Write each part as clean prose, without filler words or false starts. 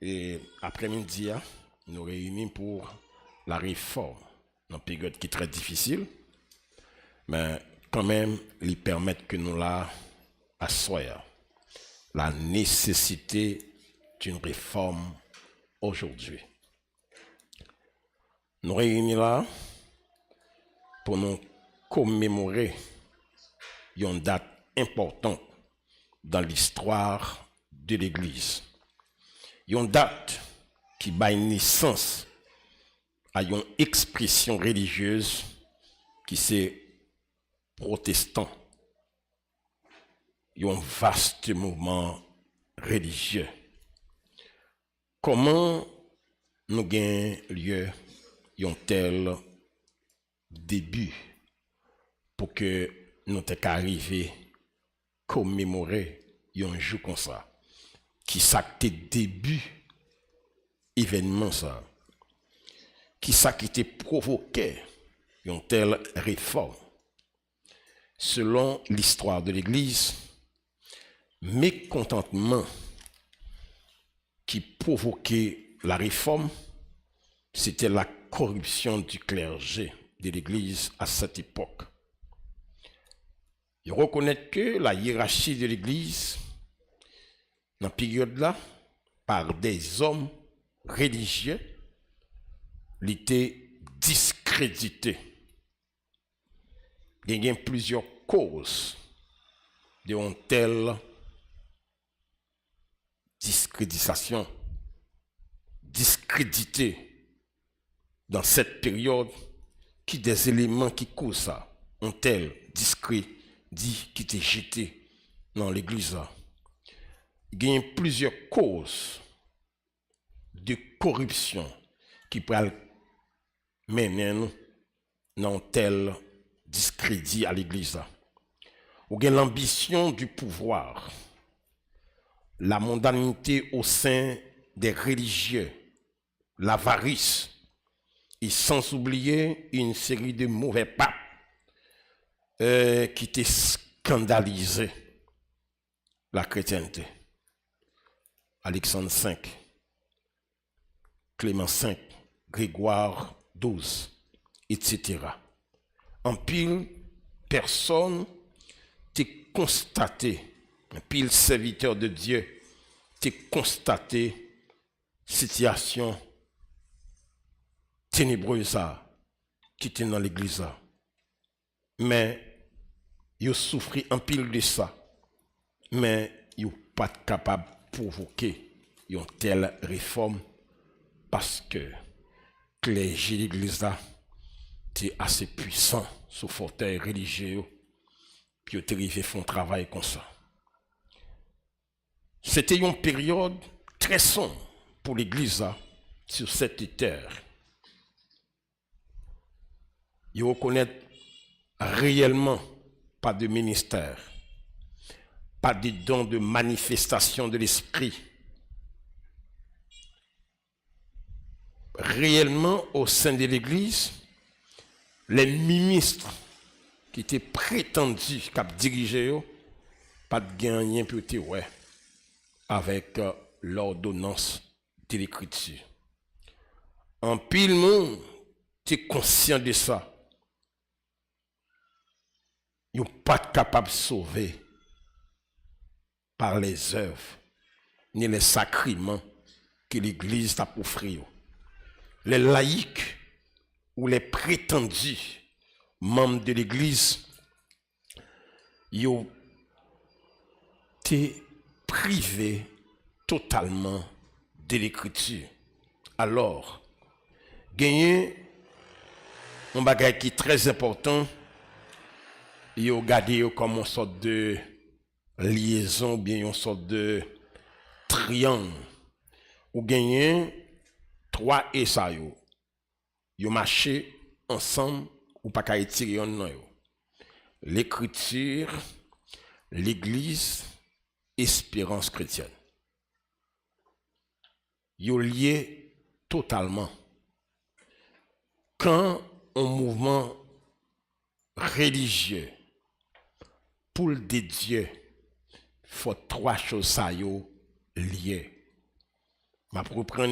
Et après-midi, nous réunissons pour la réforme, dans une période qui est très difficile, mais quand même, ils permettent que nous la assoyons. La nécessité d'une réforme aujourd'hui. Nous réunissons là pour nous commémorer une date importante dans l'histoire de l'Église. Une date qui donne naissance à une expression religieuse qui c'est protestant. Un vaste mouvement religieux. Comment nous gagnons lieu un tel début pour que nous arrivions à commémorer un jour comme ça, qui s'acte début événement ça, qui s'acte provoqué une telle réforme. Selon l'histoire de l'Église, mécontentement qui provoquait la réforme, c'était la corruption du clergé de l'Église à cette époque. Il reconnaît que la hiérarchie de l'Église, dans cette période-là, par des hommes religieux, était discréditée. Il y a plusieurs causes de telle discréditation, discrédité dans cette période, qui des éléments qui causent ça, un tel discrédit qui était jeté dans l'église. Il y a plusieurs causes de corruption qui peuvent mener nous dans tel discrédit à l'église. Ou bien l'ambition du pouvoir, la mondanité au sein des religieux, l'avarice, et sans oublier une série de mauvais papes qui étaient scandalisés la chrétienté. Alexandre V, Clément V, Grégoire XII, etc. En pile, personne t'a constaté, en pile serviteur de Dieu, t'a constaté situation ténébreuse qui était dans l'église. Mais ils souffrent en pile de ça. Mais ils ne sont pas capables de provoquer une telle réforme parce que clergé de l'église était assez puissant sous fauteuil religieux, puis ils arrivé à faire un travail comme ça. C'était une période très sombre pour l'église sur cette terre. Ils reconnaissent réellement pas de ministère, pas de don de manifestation de l'esprit. Réellement, au sein de l'Église, les ministres qui étaient prétendus cap diriger, pas de gagner peut-être ouais, avec l'ordonnance de l'écriture. En pile monde, tu es conscient de ça. Ils ne sont pas capables de sauver par les œuvres ni les sacrements que l'Église t'a offert. Les laïcs ou les prétendus membres de l'Église, ils ont été privés totalement de l'écriture. Alors, gagner un bagage qui est très important, ils ont gardé comme une sorte de liaison, bien une sorte de triangle. Ou gagner trois essayo. Ils marché ensemble ou pas qu'à tirer un nom. L'écriture, l'église, espérance chrétienne. Ils sont liés totalement. Quand un mouvement religieux, pour de Dieu, il faut trois choses liées. Ma propre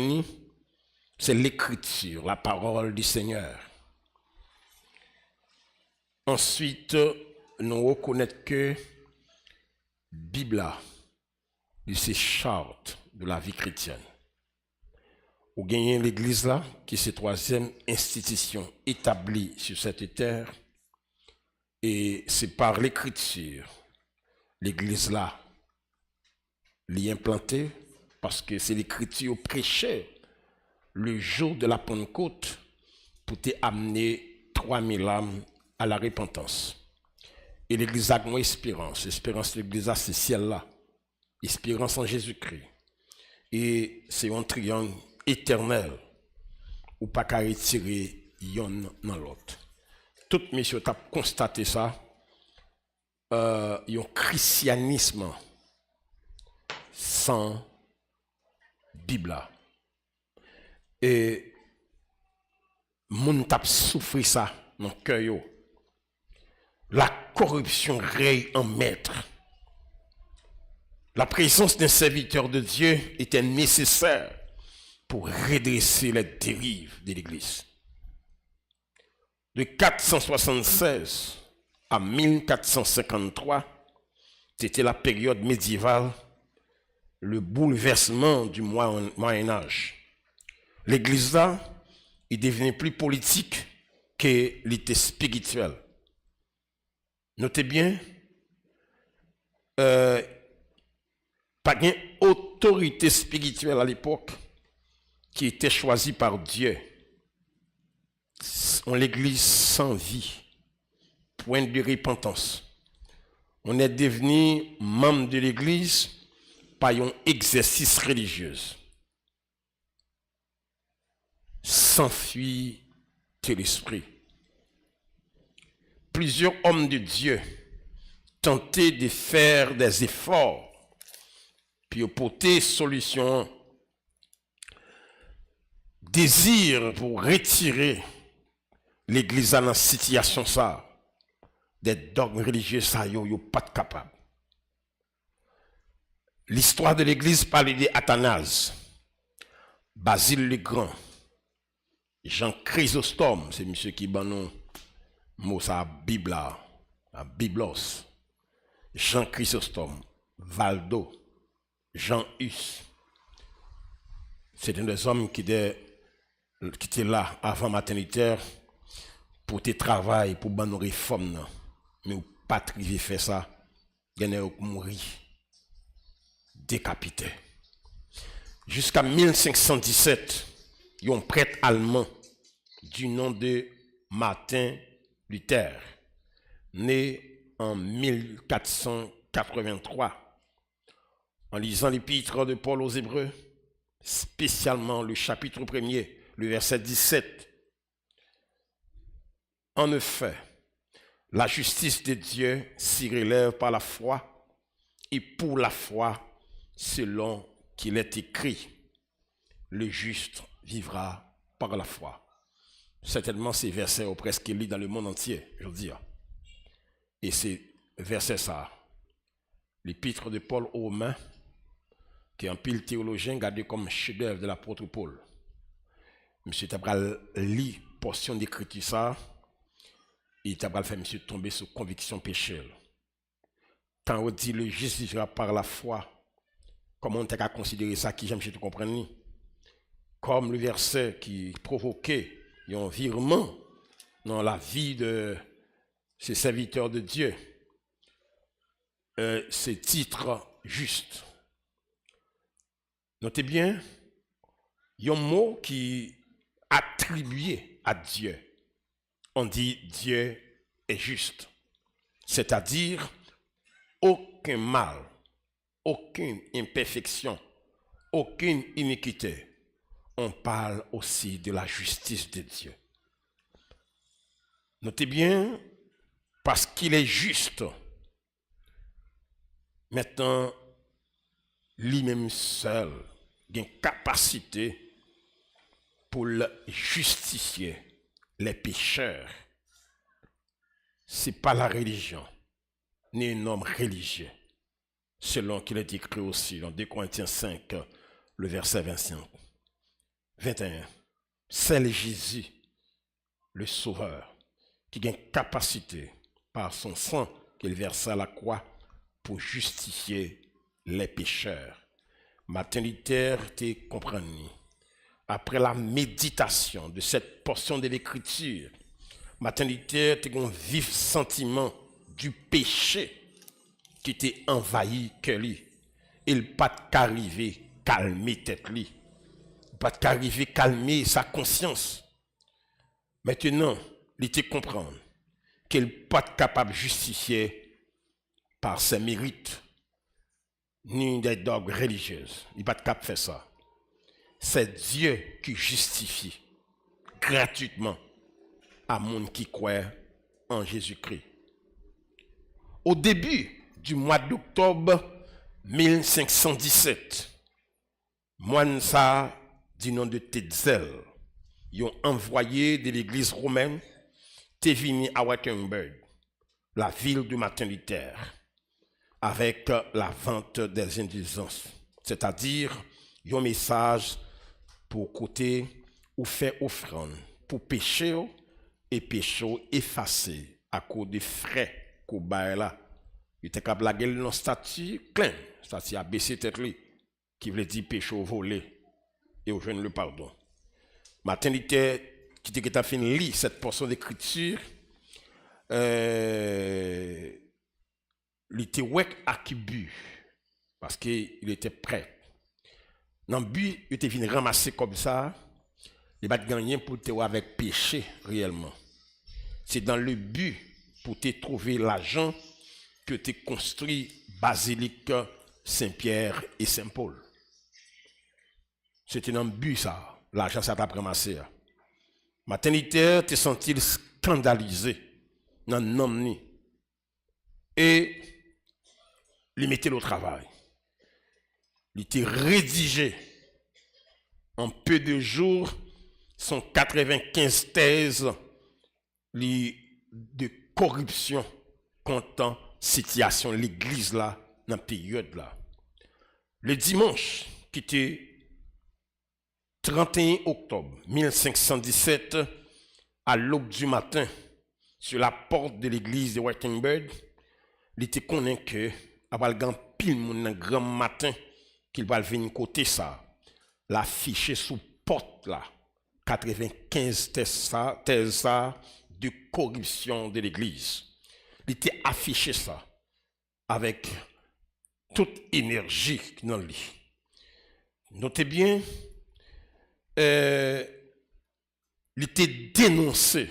c'est l'écriture, la parole du Seigneur. Ensuite, nous reconnaissons que Bible, c'est charte de la vie chrétienne. Ou gagner l'église là, qui est cette troisième institution établie sur cette terre, et c'est par l'écriture, l'église là, l'y implantée, parce que c'est l'écriture prêchée le jour de la Pentecôte pour amener 3000 âmes à la repentance. Et l'église a une espérance. L'espérance de l'église, c'est ciel-là. Espérance en Jésus-Christ. Et c'est un triangle éternel ou pas qu'à retirer l'un dans l'autre. Tout monsieur a constaté ça. Il y a un christianisme sans Bible. Et moun tap souffri ça dans le cœur. La corruption règne en maître. La présence d'un serviteur de Dieu était nécessaire pour redresser les dérives de l'Église. De 476 à 1453, c'était la période médiévale, le bouleversement du Moyen-Âge. L'Église là, il devenait plus politique que l'était spirituel. Notez bien, pas une autorité spirituelle à l'époque qui était choisie par Dieu. On l'Église sans vie, point de repentance. On est devenu membre de l'Église par un exercice religieux. S'enfuit de l'esprit. Plusieurs hommes de Dieu tentaient de faire des efforts puis apporter solution. Désir pour retirer l'Église dans la situation ça, des dogmes religieux ça yo pas capable. L'histoire de l'Église parle de Athanase, Basile le Grand, Jean Chrysostome, c'est monsieur qui ban nous mot ça Bible, la Biblos, Jean Chrysostome, Valdo, Jean Hus. C'est un des hommes qui étaient là avant maternité pour te travail, pour ban nos réformes, mais ou pas trivé faire ça, il y a mourir décapité. Jusqu'à 1517, il y a un prêtre allemand du nom de Martin Luther, né en 1483, en lisant l'épître de Paul aux Hébreux, spécialement le chapitre 1er, le verset 17. En effet, la justice de Dieu s'y relève par la foi, et pour la foi, selon qu'il est écrit, le juste vivra par la foi. Certainement, ces versets sont presque lus dans le monde entier, je veux dire. Et ces versets ça, l'épître de Paul aux Romains, qui est un pile théologien gardé comme chef-d'œuvre de l'apôtre Paul. Monsieur Tabral lit portion d'écriture ça, et Tabral fait monsieur tomber sous conviction pécheur. Quand on dit le juste vivra par la foi, comment on t'a considéré ça qui j'aime te comprendre? Comme le verset qui provoquait un virement dans la vie de ces serviteurs de Dieu. Ces titres justes. Notez bien, il y a un mot qui attribué à Dieu. On dit Dieu est juste. C'est-à-dire aucun mal, aucune imperfection, aucune iniquité. On parle aussi de la justice de Dieu. Notez bien, parce qu'il est juste. Maintenant, lui-même seul a une capacité pour justifier les pécheurs. Ce n'est pas la religion, ni un homme religieux, selon qu'il est écrit aussi dans 2 Corinthiens 5, le verset 25, 21. C'est Jésus, le Sauveur, qui a une capacité par son sang qu'il versa à la croix pour justifier les pécheurs. Maternité, tu comprends. Après la méditation de cette portion de l'écriture, maternité, tu as un vif sentiment du péché qui t'est envahi que lui. Il pas qu'arriver calmer tête lui. Pas qu'arriver calmer sa conscience. Maintenant, il te comprendre qu'il n'est pas capable de justifier par ses mérites ni des dogmes religieux. Il n'est pas capable de faire ça. C'est Dieu qui justifie gratuitement à monde qui croit en Jésus-Christ. Au début du mois d'octobre 1517, moine ça du nom de Tetzel, ils ont envoyé de l'église romaine venu à Wittenberg, la ville du Martin Luther, avec la vente des indulgences, c'est-à-dire un message pour côté ou faire offrande pour péché et péché effacé à cause des frais qu'on baille là. Il était capable de blaguer dans statut plein, statut a baissé tête lui, qui veut dire péché volé et au jeune le pardon. Martin Luther qui était fini lire cette portion d'écriture, il était wek à qui but parce qu'il était prêt. Dans le but, il était venu ramasser comme ça, il va gagner pour te voir avec péché réellement. C'est dans le but pour te trouver l'argent que tu construis basilique Saint-Pierre et Saint-Paul. C'était dans le but ça, l'argent ça t'a ramassé. Maternité, tu senti scandalisé dans le nom et il mettait au travail. Il était rédigé en peu de jours son 95 thèses de corruption contre situation l'église là dans la période là. Le dimanche qui était 31 octobre 1517 à l'aube du matin sur la porte de l'église de Wittenberg, il était connu que après le pile moun nan grand matin qu'il va venir côté ça, l'afficher sous porte là 95 thèses de corruption de l'église. Il était affiché ça avec toute énergie dans lui. Notez bien, il était dénoncé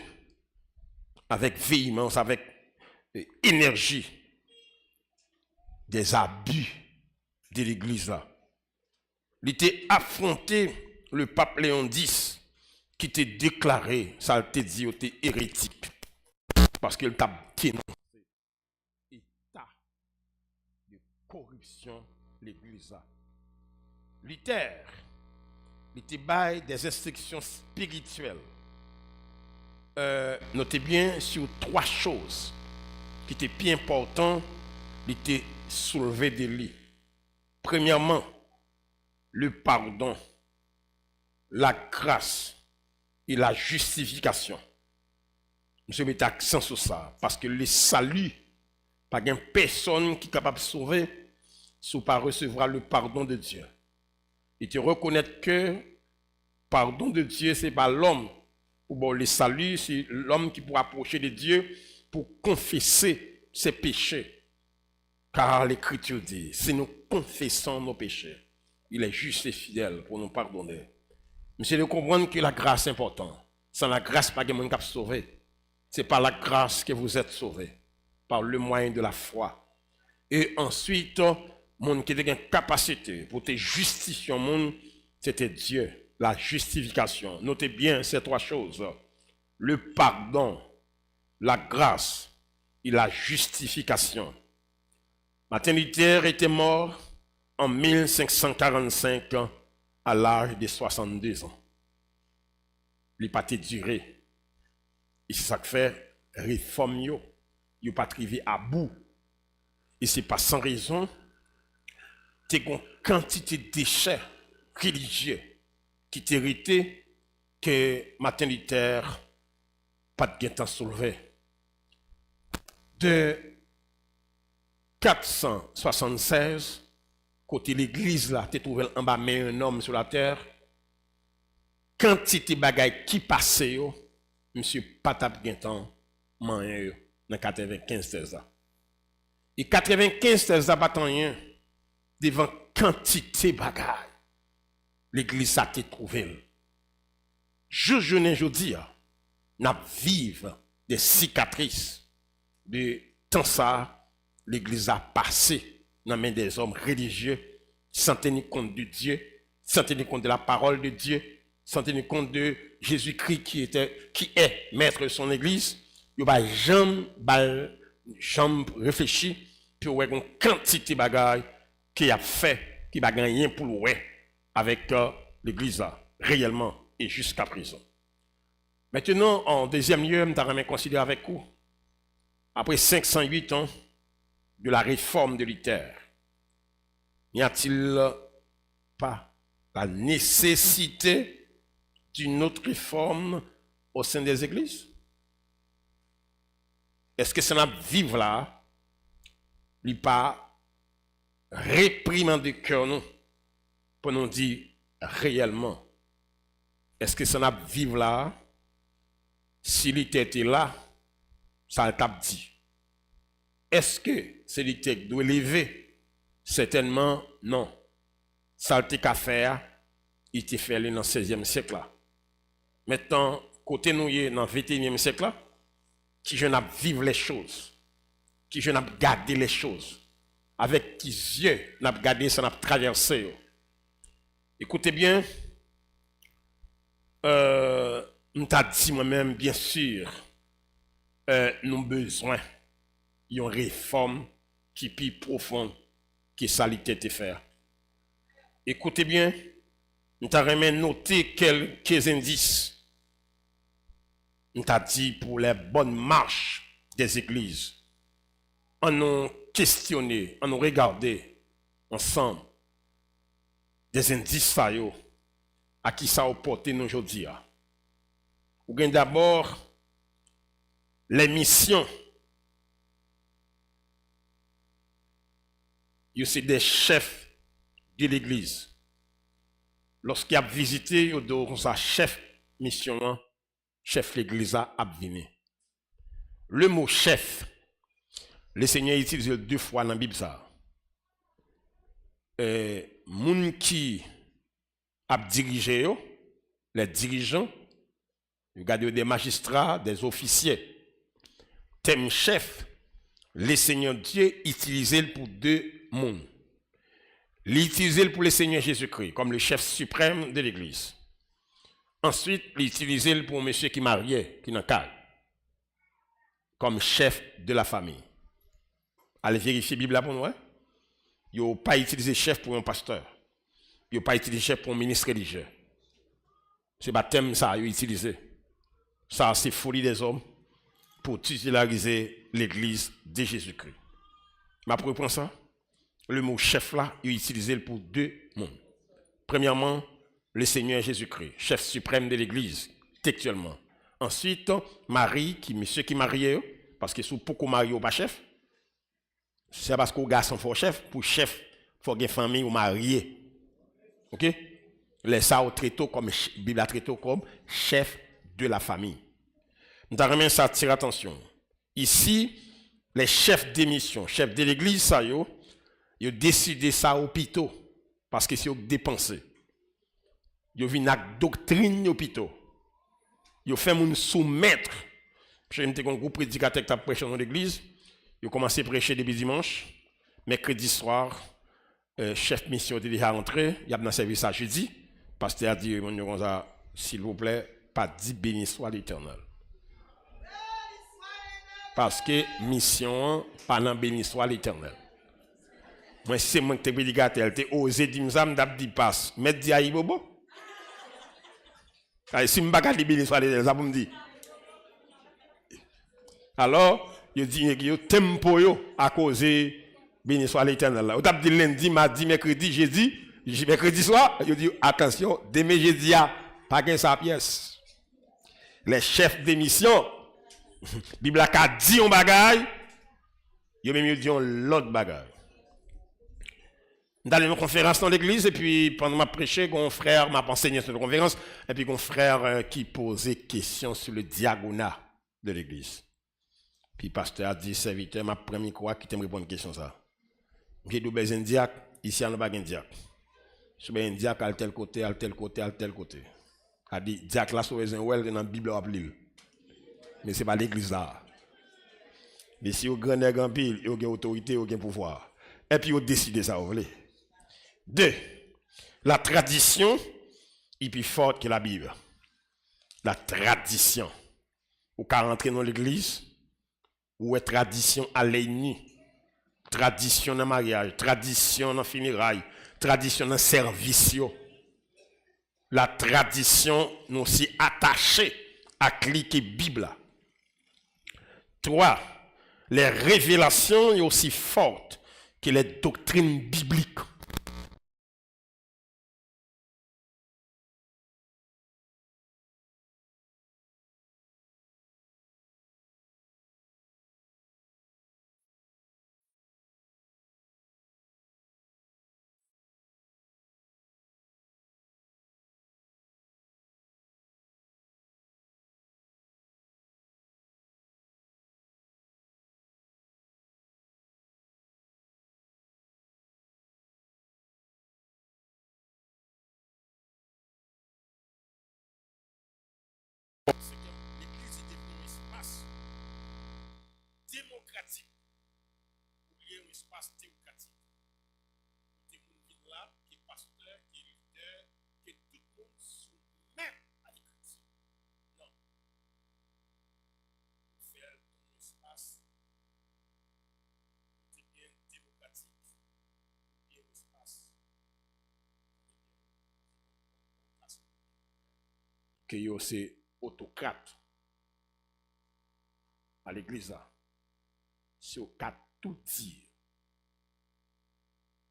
avec véhémence, avec énergie des abus de l'église là. Il était affronté le pape Léon X qui était déclaré, ça a été dit, était hérétique parce qu'il t'a dénoncé l'état de corruption de l'église là. Luther, il était bail des instructions spirituelles. Notez bien sur trois choses qui étaient bien importantes, il était soulevé de lui. Premièrement, le pardon, la grâce et la justification. Je mets accent sur ça parce que le salut, pas une personne qui est capable de sauver sans pas recevoir le pardon de Dieu. Et tu reconnais que pardon de Dieu, ce n'est pas l'homme. Ou bon, le salut, c'est l'homme qui pourra approcher de Dieu pour confesser ses péchés. Car l'Écriture dit, si nous confessons nos péchés, il est juste et fidèle pour nous pardonner. Monsieur, de comprendre que la grâce est importante. Sans la grâce, pas de monde qui a sauvé. C'est par la grâce que vous êtes sauvés, par le moyen de la foi. Et ensuite, monde qui a une capacité pour te justifier, c'était Dieu, la justification. Notez bien ces trois choses. Le pardon, la grâce et la justification. Martin Luther était mort en 1545 à l'âge de 62 ans. Il n'a pas duré. Et c'est ça que fait réforme, il n'a pas arrivé à bout. Et ce n'est pas sans raison, il y a une quantité de déchets religieux qui t'héritait que Martin Luther pas de temps soulevé. De 476, côté l'église là, tu trouvé en bas mais un homme sur la terre, quantité bagaille qui passait yo, monsieur pas tap gen temps moyen yo dans 95 là. Et 95 là pas rien devant quantité bagaille. L'église a été trouvée. Je n'ai jodi n'a vivre des cicatrices de temps ça l'église a passé dans main des hommes religieux sans tenir compte de Dieu, sans tenir compte de la parole de Dieu, sans tenir compte de Jésus-Christ qui est maître de son église. Il va jamais réfléchir puis ouais une quantité de bagaille qui a fait qui va gagner pour le avec l'église là réellement et jusqu'à présent. Maintenant, en deuxième lieu, je vais considérer avec vous, après 508 ans de la réforme de Luther, n'y a-t-il pas la nécessité d'une autre réforme au sein des églises? Est-ce que ça n'a vivre là, il pas réprimander cœur nous pour nous dire réellement? Est-ce que ça n'a vivre là? Si l'ité était là, ça t'a dit. Est-ce que c'est l'ité qui doit lever? Certainement non. Ça t'a faire, il était fait dans le 16e siècle là. Maintenant, côté nous dans le 21e siècle là, qui je n'ai vivre les choses, qui je n'ai gardé les choses, avec qui yeux n'a gardé ça n'a traversé. Écoutez bien, nous t'a dit moi-même, bien sûr, nous avons besoin d'une réforme qui est plus profonde que ça l'était faire. Écoutez bien, nous t'avons noté quelques indices. Nous t'a dit pour les bonnes marches des églises. On nous questionné, on nous regardé ensemble des indices à qui ça a porté nous aujourd'hui. Ou bien d'abord les missions. C'est des chefs de l'église. Lorsqu'il a visité, il a sa chef mission, chef l'église a venu. Le mot chef, le Seigneur utilise 2 fois dans la Bible ça. Moun qui a dirigé, les dirigeants, regardez des magistrats, des officiers. Thème chef, le Seigneur Dieu utilisé pour 2 mondes. L'utiliser pour le Seigneur Jésus-Christ comme le chef suprême de l'église. Ensuite, l'utiliser pour monsieur qui marié, qui n'a pas, comme chef de la famille. Allez vérifier la Bible là pour nous. Il n'a pas utilisé chef pour un pasteur. Il n'a pas utilisé chef pour un ministre religieux. C'est le thème ça il a utilisé. Ça, c'est folie des hommes pour titulariser l'église de Jésus-Christ. Mais pour reprendre ça, le mot chef là, il est utilisé pour 2 mondes. Premièrement, le Seigneur Jésus-Christ, chef suprême de l'église, textuellement. Ensuite, Marie, monsieur qui marié, parce que si beaucoup marié ou pas chef, c'est parce qu'au garçon faut chef, pour chef, il faut qu'il y ait famille ou marié. OK? Les ça au traité comme Bible traité comme chef de la famille. Nous avons ça attire attention. Ici, les chefs d'émission, chefs de l'église ça yo, ils ont décidé ça au pito parce que c'est dépensé. Ils ont vu une doctrine au pito. Ils ont fait moun soumettre. J'ai un groupe prédicateur qui a prêché dans l'église. Ils ont commencé à prêcher depuis dimanche, mercredi soir. Chef mission est déjà rentré, il y a un service à jeudi. Pasteur a dit, s'il vous plaît, pas dit béni soit l'Éternel. Parce que mission, pas non béni soit l'Éternel. Moi, si c'est moi qui t'ai prédicateur, t'es osé dire, ça m'a dit passe. Mais dis à Ibobo. Si je ne pas béni soit l'Éternel, ça vous me dit. Alors, il dit, il y a tempo à causer béni soit l'Éternel. Vous avez dit lundi, mardi, mercredi, jeudi, Je dis mercredi soir, je dis attention, demain jeudi, pas gain sa pièce. Les chefs d'émission, Bible a dit un bagage, ils même dit l'autre bagage. Dans une conférence dans l'église, et puis pendant ma prêché, un frère m'a enseigné sur la conférence, et puis un frère qui posait question sur le diagonat de l'église. Puis le pasteur a dit, serviteur, ma première quoi qui t'aime répondre à une question ça. J'ai double un diacre, ici on n'a pas un diacre. Je suis un diacre à tel côté, à tel côté, à tel côté. A dit, diacre là, sauvé un well, dans la Bible à l'île. Mais ce n'est pas l'église là. Mais si vous avez un grand pile, vous avez autorité, vous avez pouvoir. Et puis vous décidez ça, vous voulez. 2. La tradition est plus forte que la Bible. La tradition. Ou qu'à rentrer dans l'église, ou est tradition à l'ennemi. Tradition dans le mariage, tradition dans le funérailles, tradition dans le service. La tradition nous aussi attachée à cliquer Bible. 3. Les révélations sont aussi fortes que les doctrines bibliques. L'Église était un espace démocratique. Il y a un espace démocratique. Tout le monde vient là, qui est pasteur, qui est leader, que tout le monde soumet à l'Écriture. Non. Il faut faire un espace qui est bien démocratique, bien un espace qui est aussi autocrate à l'église là. Si au cas tout dire,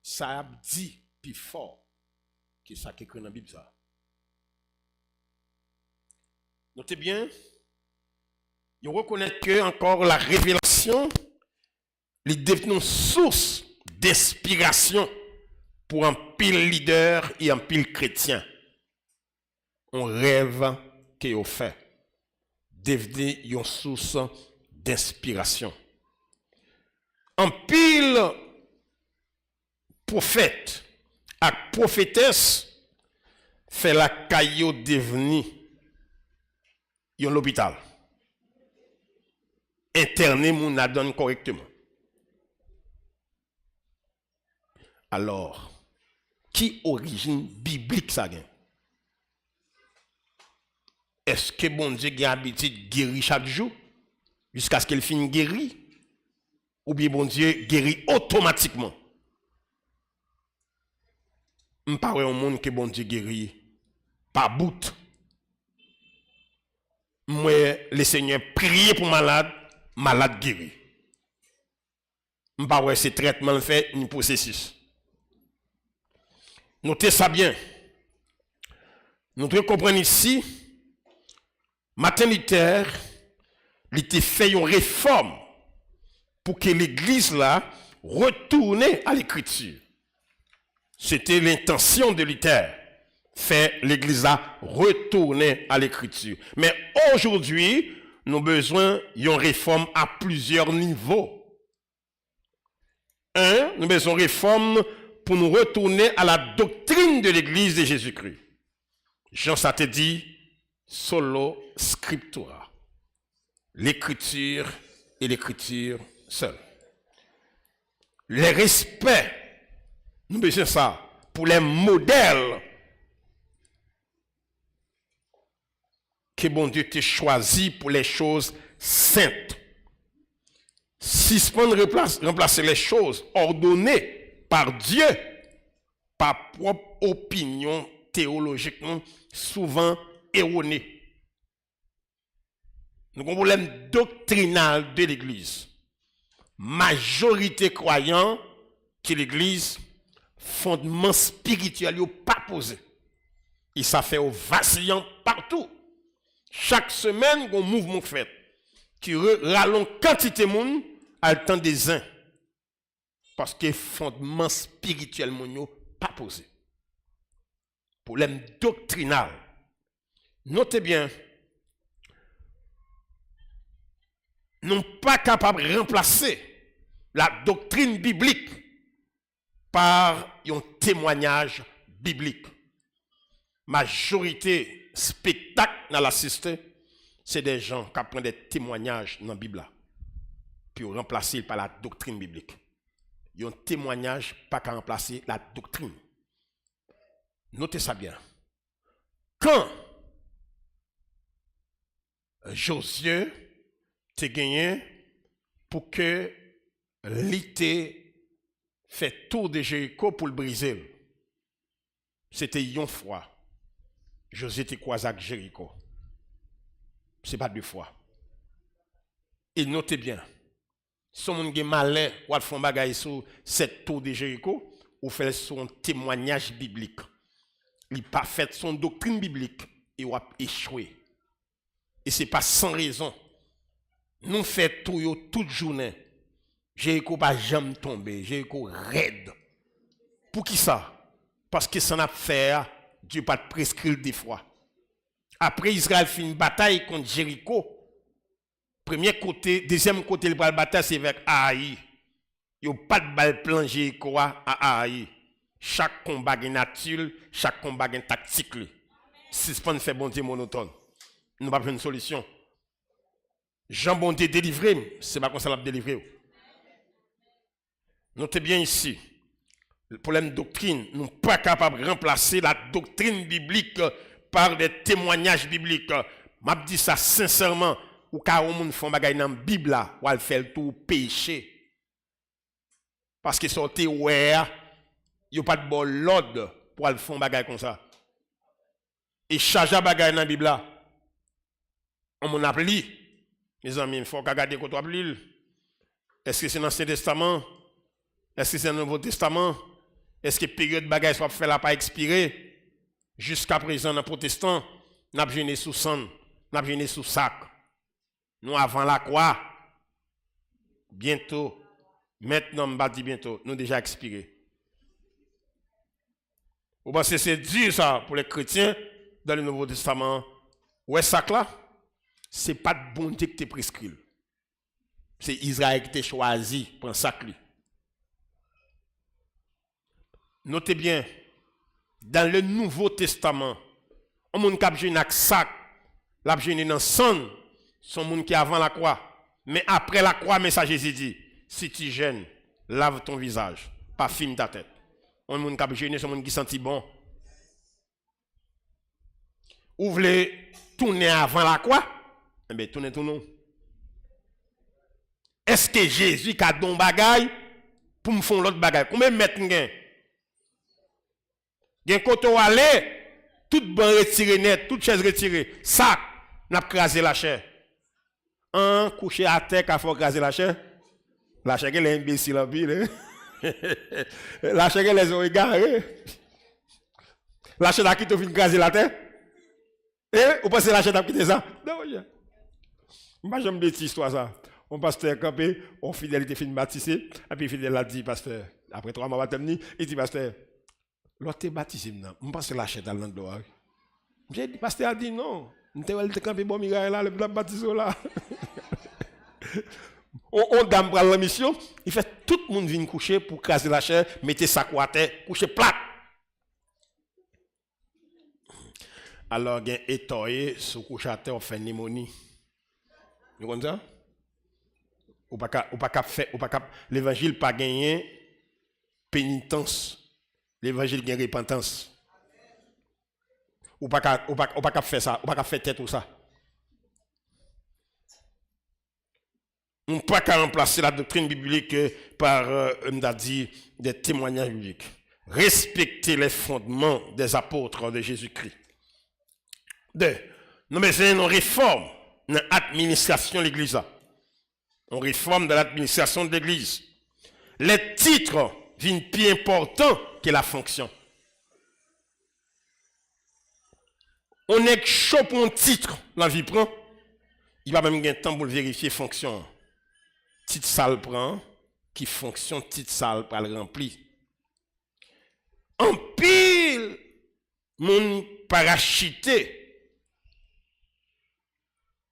ça a dit plus fort que ça qui est écrit dans la Bible ça. Notez bien, ils reconnaissent que encore la révélation, il devient une source d'inspiration pour un pile leader et un pile chrétien. On rêve qu'il a fait. Devenir une source d'inspiration. Un pile prophète et prophétesse fait la caillou devenir un hôpital. Interner mon adonne correctement. Alors, qui origine biblique ça gagne? Est-ce que bon Dieu a l'habitude de guérir chaque jour jusqu'à ce qu'il finisse guéri? Ou bien bon Dieu guérit automatiquement? Je ne parle pas au monde que bon Dieu guérit par bout. Moi, le Seigneur prie pour malade, malade guéri. Je ne parle pas ce traitement fait ni processus. Notez ça bien. Nous devons comprendre ici. Martin Luther, il a fait une réforme pour que l'église là retourne à l'écriture. C'était l'intention de Luther, faire l'église là retourner à l'écriture. Mais aujourd'hui, nous avons besoin d'une réforme à plusieurs niveaux. Un, nous avons besoin d'une réforme pour nous retourner à la doctrine de l'église de Jésus-Christ. Jean ça te dit, solo scriptura. L'écriture et l'écriture seule. Le respect, nous besoin ça pour les modèles que bon Dieu t'a choisi pour les choses saintes. Si ce qu'on remplacer les choses ordonnées par Dieu, par propre opinion théologiquement souvent erronée. Nous avons un problème doctrinal de l'Église. Majorité croyant que l'Église fondement spirituel yo pas posé. Et ça fait au vacillant partout. Chaque semaine, un mouvement fait qui rallonge quantité de monde à le temps des uns. Parce que fondement spirituel mon pas posé. Problème doctrinal. Notez bien, non pas capable de remplacer la doctrine biblique par un témoignage biblique. Majorité spectacle dans l'assisté, c'est des gens qui prennent des témoignages dans la Bible puis remplacer par la doctrine biblique. Un témoignage pas qu'à remplacer la doctrine. Notez ça bien. Quand Josué te gagné pour que l'été fait tour de Jéricho pour le briser. C'était une fois. Josué te croisé avec Jéricho. Ce n'est pas deux fois. Et notez bien. Si on a malin ou font bagaille sur cette tour de Jéricho, ou fait son témoignage biblique. Il n'a pas fait son doctrine biblique et il a échoué. Et ce n'est pas sans raison. Nous faisons tout toute journée. Jéricho pas jamais tombé. Jéricho raide. Pour qui ça? Parce que ça n'a pas fait, Dieu pas prescrit des fois. Après Israël fait une bataille contre Jéricho. Premier côté, deuxième côté, le bataille c'est avec Aïe. Il n'y a pas de balle plan Jéricho à Aïe. Chaque combat est nature, chaque combat est tactique. Si ce n'est pas bon Dieu monotone, nous n'avons pas une solution. Jean bon Dieu délivré, c'est pas comme ça l'a délivré. Notez bien ici, le problème de doctrine, nous ne sommes pas capables de remplacer la doctrine biblique par des témoignages bibliques. Je dis ça sincèrement, ou car on monde font bagay dans la Bible là, ou elle fait le tout péché. Parce que sortez ouais, il n'y a pas de bon l'ordre pour aller faire bagay comme ça. Et charger bagay dans la Bible là, on m'en appelle. Mes amis, il faut regarder quand on appelle. Est-ce que c'est dans l'Ancien Testament? Est-ce que c'est dans le Nouveau Testament? Est-ce que la période de bagay soit fait là pas expirer? Jusqu'à présent, dans les protestants, nous avons gêné sous sang, nous avons gêné sous sac. Nous avant la croix, bientôt, maintenant, je vais dire bientôt, nous déjà expiré. Vous pensez que c'est dur ça pour les chrétiens dans le Nouveau Testament? Ouais, ça là, ce n'est pas de bon Dieu qui te prescrit. C'est Israël qui t'a choisi pour un sacré. Notez bien, dans le Nouveau Testament, on monde qui a besoin d'un sac, l'a besoin d'un sang, son monde qui est avant la croix. Mais après la croix, mais ça Jésus dit, si tu gênes, lave ton visage, pas filme ta tête. On monde qui a besoin, son monde qui senti bon. Vous voulez tourner avant la croix? Eh bien, tournez tout non. Est-ce que Jésus a don bagay pour me faire l'autre bagay? Combien de mètres gain? Gen koto aller, tout ban retiré net, toute chaise retirée, ça n'a crasé la chair. Un couché à terre qu'a faut craser la chair. La chair elle est imbécile en ville. La chair elle est égarée. La chair qui te fin craser la terre. Et vous pensez la chair qui te ça? Non, moi j'aime bien cette histoire ça. On pasteur campé, on fidélité fin baptisé, et puis fidèle a dit pasteur, après 3 mois il dit pasteur, l'autre est baptisé maintenant. Je pense que la chair dans le langue. J'ai dit pasteur a dit non. On te campé bon miracle là, le baptisé là. On dame prend la mission, il fait tout le monde vient coucher pour craser la chair, mettez sa à terre, coucher plat. Alors, il y a étoilé, sous coucher à terre, on fait pneumonie. Vous comprenez ça? Ou pas faire, l'évangile pas gagné pénitence. L'évangile gagne repentance. Ou pas faire ça, ou pas faire tête ou ça. On ne peut pas remplacer la doctrine biblique par, des témoignages bibliques. Respecter les fondements des apôtres de Jésus-Christ. 2. Nous besoin une réforme dans l'administration de l'Église. Une réforme de l'administration de l'Église. Les titres vient plus important que la fonction. On est chaud pour un titre, la vie prend. Il va même gagner temps pour vérifier fonction. Titre sale prend, qui fonction, titre sale pour le remplir. En pile, mon parachité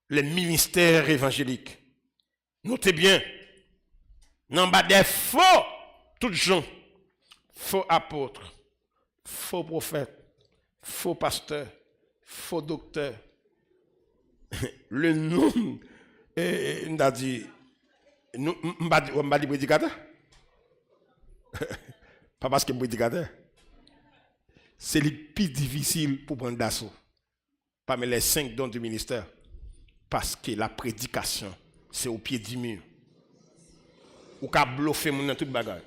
les ministères évangéliques. Notez bien, non bas des faux, toutes gens, faux apôtres, faux prophètes, faux pasteurs, faux docteurs. Le nom, on a dit, on va dire prédicateur. Pas parce que prédicateur. C'est le plus difficile pour prendre d'assaut. Parmi les 5 dons du ministère. Parce que la prédication, c'est au pied du mur. Ou qu'à bluffer mon dans toute bagarre.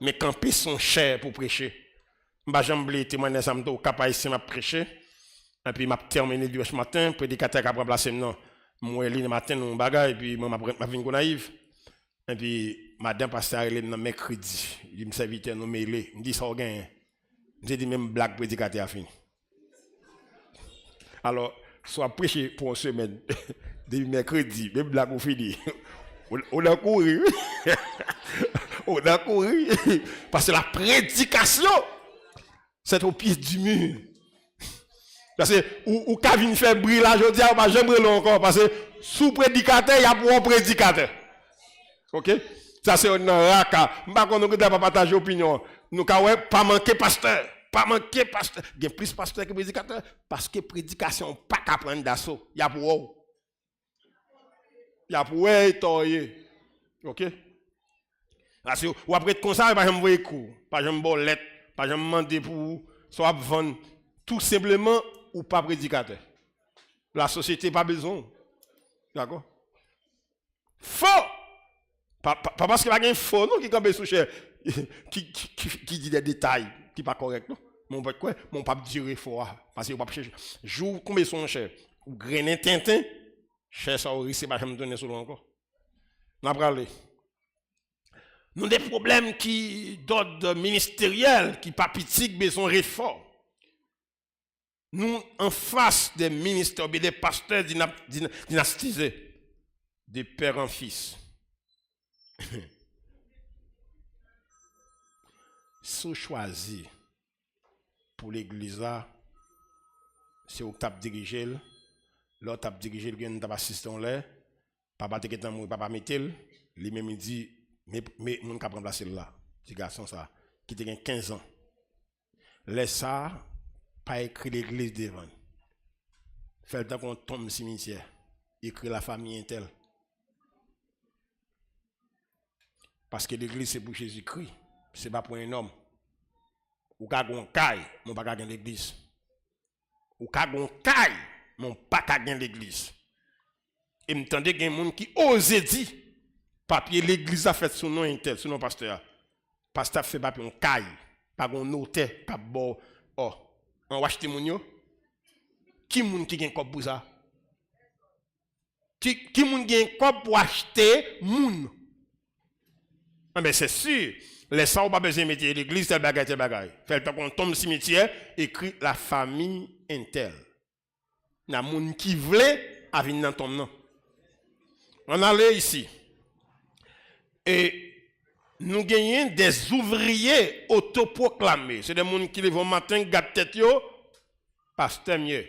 Mais camper son cher pour prêcher. M'a jamais témoigner ça m'to capable ici m'a prêcher. Et puis m'a terminé dimanche matin, prédicateur qui a remplacé non. Moi le matin non bagarre et puis moi m'a vinn naïf. Et puis madame pasteur elle est mercredi, il me serviteur nous mêlé, me dit ça gagne. J'ai dit même blague prédicateur a fini. Alors soit prêcher pour une semaine depuis mercredi, même blague ou fini. On a couru. On a couru. Parce que la prédication, c'est au pied du mur. Parce que, ou Kavin fait briller là, je dis, bah, j'aimerais encore. Parce que, sous prédicateur, il y a pour un prédicateur. Ok? Ça, c'est un raka. Je ne sais pas si pas partager opinion. Nous, pas manquer pasteur. Pas manquer pasteur. Il y a plus pasteur que prédicateur. Parce que prédication, pas qu'à prendre d'assaut. Il y a pour eux. Il y a pour eux, ok? Parce que, ou après, comme ça, pas jamais envoyer cours, pas jamais bolette, pas jamais demander pour, soit vendre, tout simplement, ou pas prédicateur. La société n'a pas besoin. D'accord? Faux! Pas parce qu'il y a un faux, non, qui campe sous cher, qui dit des détails, qui pas correct, non? Mon pas quoi? Mon pas dire faux, parce que vous pas chercher. Joue combien sont cher? Ou grenin tintin, cher ça au risque, pas jamais donner sous encore. N'a pas parlé. Nous avons des problèmes qui d'ordre ministériel, qui pas petit, mais sont réformes. Nous, en face des ministères, des pasteurs dynastisés, de père en fils. Si vous choisissez pour l'église là, c'est où tu as dirigé, l'autre tu as dirigé, tu as assisté en l'air, papa te dit, papa mettel, lui-même il dit, mais mon cap remplacer là, petit garçon ça, qui te 15 ans. Laisse ça, pas écrit l'église devant. Fait le temps qu'on tombe au cimetière, écrit la famille intelle. Parce que l'église c'est pour Jésus-Christ, c'est pas pour un homme. Ou ka gon caille, mon pas gagner l'église. Ou ka gon caille, mon pas gagner l'église. Et m'tendez gen moun qui ose dire papier l'église a fait son nom intel, son nom pasteur. Pasteur fait papier on caille, pas gon notaire, pas bon. Oh, on va acheter moun yo. Qui moun qui gen kop pour ça? Qui moun gen kop pour acheter moun? Mais c'est sûr, les ça ou pas besoin de mettre l'église tel bagaille. Fait le temps qu'on tombe au cimetière, écrit la famille intel. Na moun qui voulait a venir dans ton nom. On allait ici. Et nous gagnons des ouvriers autoproclamés. C'est des gens qui lèvent au matin, gâtent tête yo, pasteur mieux.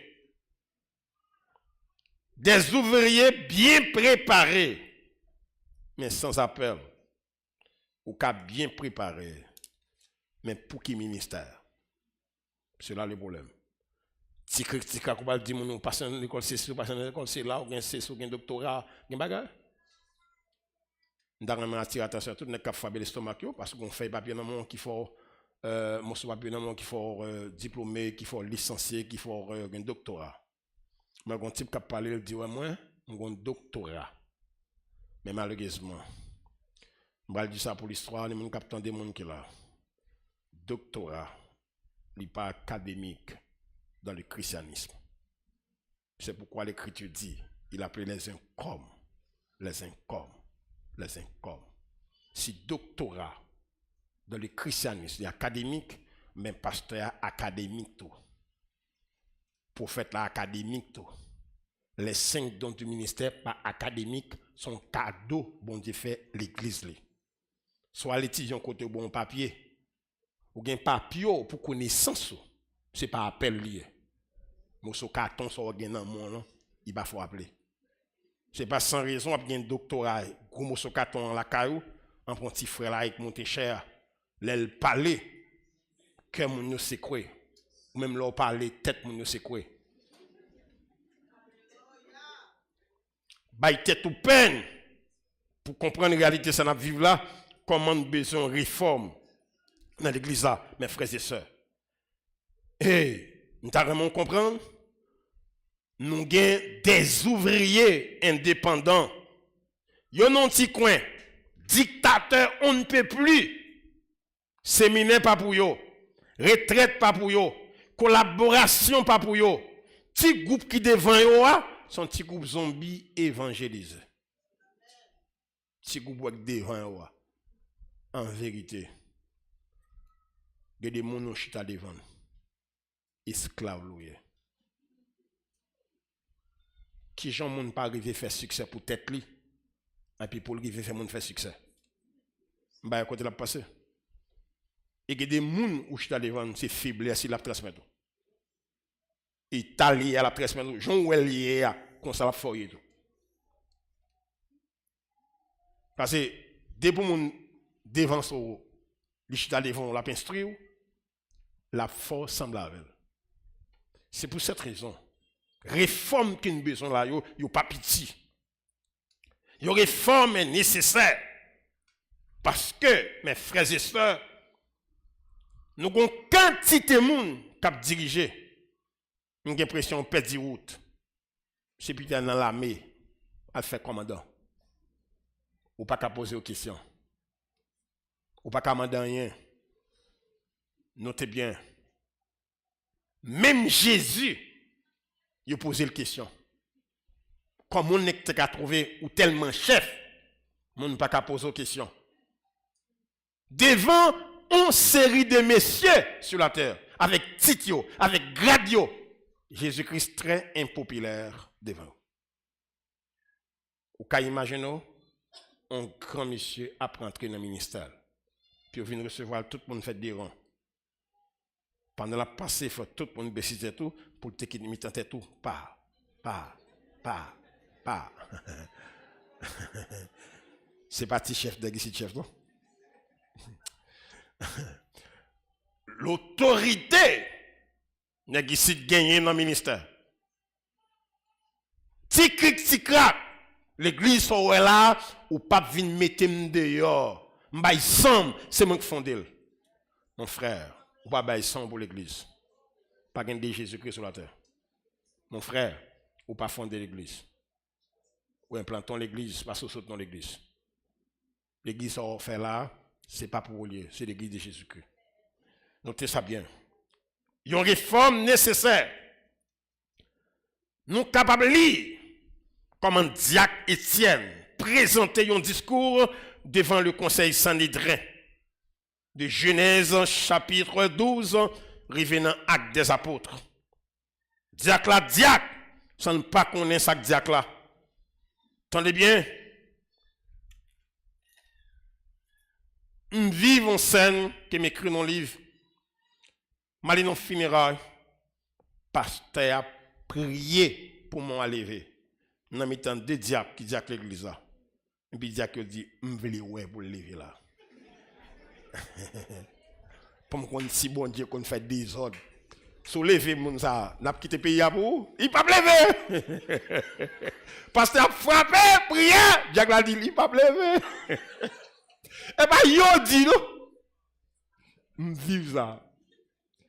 Des ouvriers bien préparés, mais sans appel. Ou qu'a bien préparé, mais pour qui ministère? C'est là le problème. Si critique à quoi dit mon passer à l'école c'est passer à l'école c'est là ou bien c'est ou bien doctorat, bien bagarre. Dans la attirer attention tout n'est qu'à faber l'estomac parce qu'on fait papier dans mon qui faut mon papier dans mon qui faut diplômé, qui faut licencié, qui faut un doctorat. Mais un type qui parler il dit ouais moi un doctorat. Mais malheureusement je vais dire ça pour l'histoire, les gens qui des gens qui là. Doctorat, il n'est pas académique dans le christianisme. C'est pourquoi l'Écriture dit, il appelait les incomes, les incomes, les incomes. Si doctorat dans le christianisme, académique, mais pasteur académique tout. Prophète là académique tout. Les 5 dons du ministère pas académique sont cadeaux bon Dieu fait l'église li. Soit l'étudiant côté bon papier ou gen papier pour connaissance, c'est pas appel lié. Mon so carton so gen nan mon non, il va faut appeler. C'est pas sans raison a gen doctorat, gros morceau carton la caillou, en prend petit frère là avec monter cher, l'elle parler que mon yo c'est quoi. Ou même leur parler tête mon yo c'est quoi. Bay tête ou peine pour comprendre la réalité ça n'a vivre là, comment nous besoin de réforme dans l'église là, mes frères et sœurs. Et nous t'a vraiment comprendre nous avons des ouvriers indépendants. Yo non petit coin, dictateur on ne peut plus. Séminaire pas pour yo, retraite pas pour yo, collaboration pas pour yo. Petit groupe qui devant yo son petit groupe zombie évangélisé. Petit groupe devant yo. En vérité, il y a des gens qui sont devant. Esclaves loués. Qui gens moun pas arrivé faire succès pour tête li et puis pour arriver faire moun faire succès. Bah côté la passer. Et il y a des gens où je devant c'est faiblesse la transmettre. Italie à la transmettre. Jean Wellier comme ça la foyer tout. Parce que dès pour moun devant so li chita devant la instruire la force semble avec. C'est pour cette raison réforme qui nous besoin là yo pas pitié. Yo réforme est nécessaire parce que mes frères et sœurs nous avons quantité de monde qui diriger. Nous avons l'impression de perdre route. C'est puis dans l'armée à faire commandant. Ou pas qu'à poser aux questions. Ou pas qu'à commander rien. Notez bien. Même Jésus, il a posé la question. Comment on est qu'à trouver ou tellement chef, on n'a pas qu'à poser aux questions. Devant une série de messieurs sur la terre, avec Titio, avec Gradio, Jésus-Christ très impopulaire devant. Ou qu'à imaginer un grand monsieur a rentré dans le ministère. Puis il vient recevoir tout le monde fait des rangs. Pendant la passée, il faut tout le monde baisser tout pour te quitter mi tenter tout. Pas. C'est pas petit chef de ici chef non. L'autorité n'est ici gagner dans le ministère. Ti crack. L'église soit là ou pas venir mettre dehors. M'bay sam, c'est moi qui fondé. Mon frère, ou pas bay sam pour l'église. Pas gagner Jésus-Christ sur la terre. Mon frère, ou pas fonder l'église. Ou implantons l'église, pas saute dans l'église. L'église qu'on fait là, c'est pas pour lieu, c'est l'église de Jésus-Christ. Notez ça bien. Il y a une réforme nécessaire. Nous sommes capables de lire comment Diacre Étienne présentait un discours devant le conseil sanhédrin de Genèse chapitre 12, revenant acte des apôtres. Diacre là, diacre, sans ne pas connaître ça diacre là. Entendez bien? Nous vivons en scène que m'écrit dans le livre. Malin funérailles, pasteur a prié pour moi lever. Nous avons mis deux diacres qui disent l'église là. Et puis diacre dit, je veux ouais pour lever là. Pour qu'on si bon Dieu qu'on fait des ordres. Soulever mon ça, n'a pas quitté le pays pour il pas lever. Pasteur a frappé, prié, diacre a dit il pas lever. Et bien, yo dit non. M'vive ça.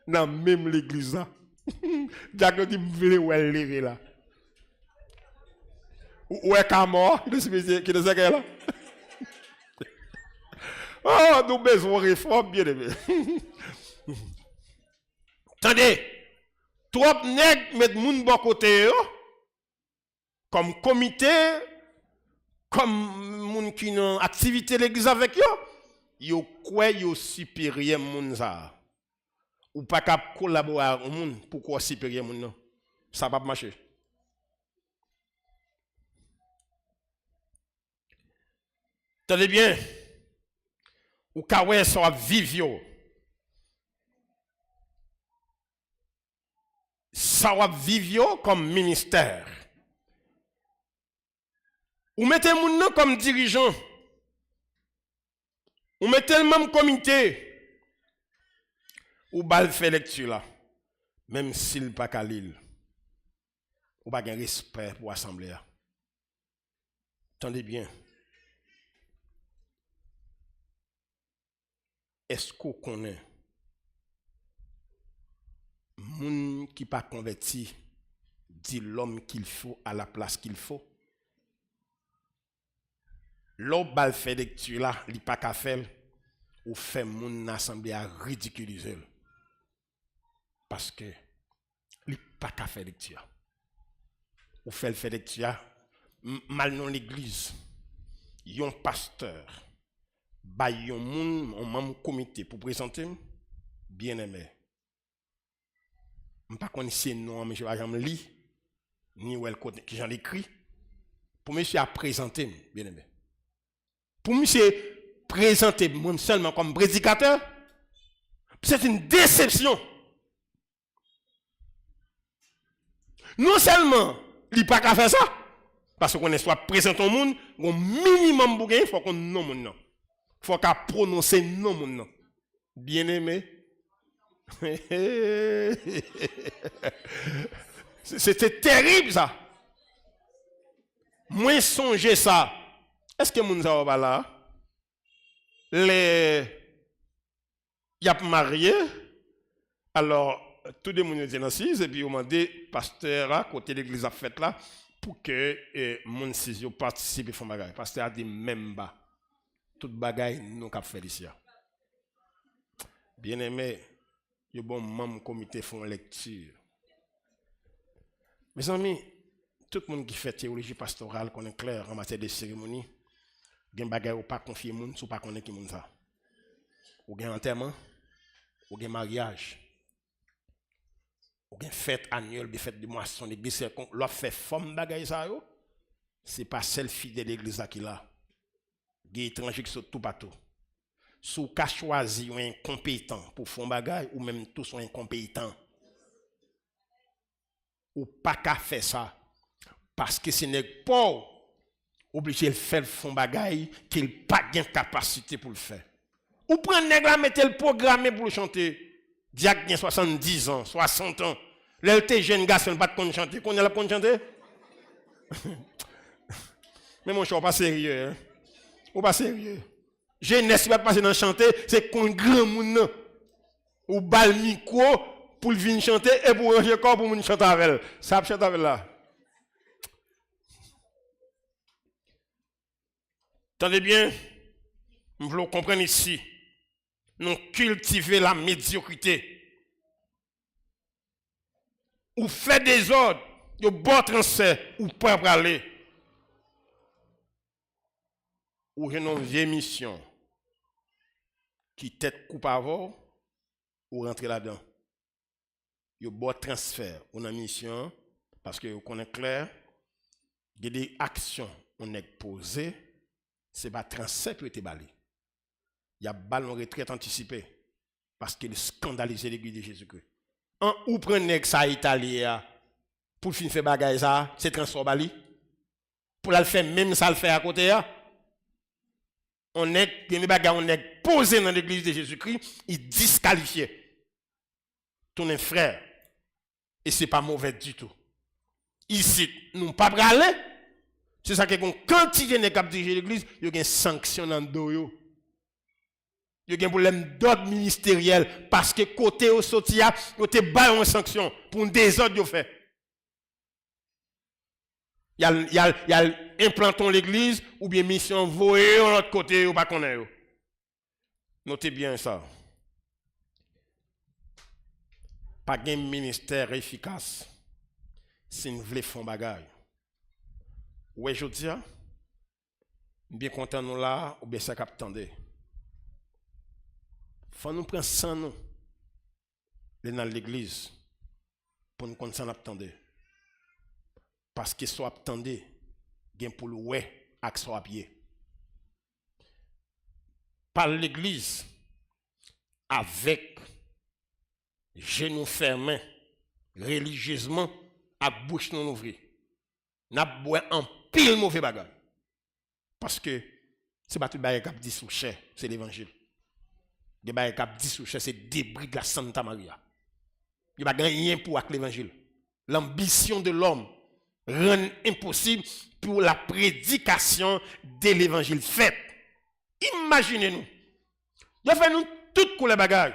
Dans même l'église là. Diacre dit m'vele ou elle lever là. Ou est qu'à mort, qui est ce qu'elle là. Oh, nous besoin de réforme, bien aimé. Attendez, trop nèg met moun bon côté comme comité, comme moun qui ont activité l'église avec yo. yo quoi yo supérieur moun ça. Ou pas cap collaborer avec moun pourquoi supérieur moun non. Ça va pas marcher. Tenez bien. Ou ka wè ça vivre yo. Ça va vivre comme ministère. Ou mettez moun nan comme dirigeant. Ou mettez le même comité. Ou bal fait lecture là. Même s'il pas kalil. Ou pas gen respect pour l'assemblée. Attendez bien. Est-ce qu'on connaît moun qui pas converti dit l'homme qu'il faut à la place qu'il faut? L'autre bal fait lecture là, li pas ka faire ou fait moun assemblée à ridiculiser. Parce que li pas ka faire lecture. Ou fait le fait lecture mal non l'église. Yon pasteur ba yon moun on membre comité pour présenter bien aimé. M'pas connait c'est non mais je va jamais li ni ou el côté qui j'en écrit pour monsieur à présenter bien aimé. Pour monsieur présenter moi seulement comme prédicateur, c'est une déception. Non seulement il pas qu'à faire ça, parce qu'on est soit présenter au monde, un minimum pour gagner, faut qu'on non monde non. Faut qu'à prononcer non monde non. Bien aimé. C'était terrible ça. Moi songer ça. Est-ce que moun sa va là? Y a marié. Alors tout le monde est assise et puis on m'a dit pasteur à côté l'église a fait là pour que moun si yo participe font bagay. Pasteur a dit même pas. Tout bagay nous cap faire ici. Bien aimé, yo bon membre comité font lecture. Mes amis, tout le monde qui fait théologie pastorale connaît clair en matière de cérémonie. Gen bagay ou pas confier moun sou pas connaît qui moun ça. Ou gen enterrement, ou gen mariage. Ou gen fête annuelle, des fêtes de moisson, l'église l'on fait forme bagay ça yo. C'est pas celle fidèle de l'église qui là. Gen étranger qui sont tout partout. Sou ka choisi un incompétent pour faire bagay ou même tous sont incompétents. Ou pas qu'à faire ça parce que ce n'est pas obligé de faire fond bagay qu'il pas de capacité pour le faire. Ou prendre nèg la mettre le programmer pour le chanter. Diak gen 70 ans, 60 ans. L'elle te jeune garçon pas de chanter, qu'on a la chanter. Mais mon cher pas sérieux hein. Ou pas sérieux. Jeunesse va passer dans chanter, c'est qu'on grand moun ou bal micro pour venir chanter et pour ranger corps pour moun chanter avec elle. Ça chante avec là. Attendez bien, nous voulons comprendre ici. Nous cultiver la médiocrité. Ou fait des ordres, ou bon transfert, ou pas aller. Ou une vieille mission qui tête coupe avant, ou rentrer là-dedans. Yo bon transfert, ou une mission, parce que vous connaissez clair, il y a des actions on est posées. C'est pas transfert qui été balé. Il y a ballon retraite anticipée parce qu'il scandalise l'église de Jésus-Christ. En ou prenez ça italien pour fin faire bagay ça, c'est transfert bali. Pour la faire même ça le faire à côté on est des bagay on est posé dans l'église de Jésus-Christ, il disqualifié. Ton frère et c'est pas mauvais du tout. Ici nous pas braler. C'est ça que quand il y a cap diriger l'église, il y a une sanction dans le dos. Il y a un problème d'ordre ministériel parce que côté au sotia, côté bas une sanction pour un désordre yo fait. Il y a implantons l'église ou bien mission voyer de l'autre côté ou pas connaît. Notez bien ça. Pas un ministère efficace si nous voulons faire bagay. Ouais, je dis, bien content nous là, ou bien ça cap tendez. faut nous prendre sans nous. Dans l'église. Pour nous connaître sans attendre. Parce que soit attendez, gain pour le ouais, accès à pied. Par l'église, avec genoux fermés, religieusement, à bouche non ouvrie. N'a boit en pile mauvais bagage. Parce que c'est pas tout bagage qui dit sous cher, c'est l'évangile. Les bagage qui dit sous cher, c'est débris de la Santa Maria. Il n'y a rien pour avec l'évangile. L'ambition de l'homme rend impossible pour la prédication de l'évangile fait. Imaginez-nous. Il a fait nous toutes pour les bagages.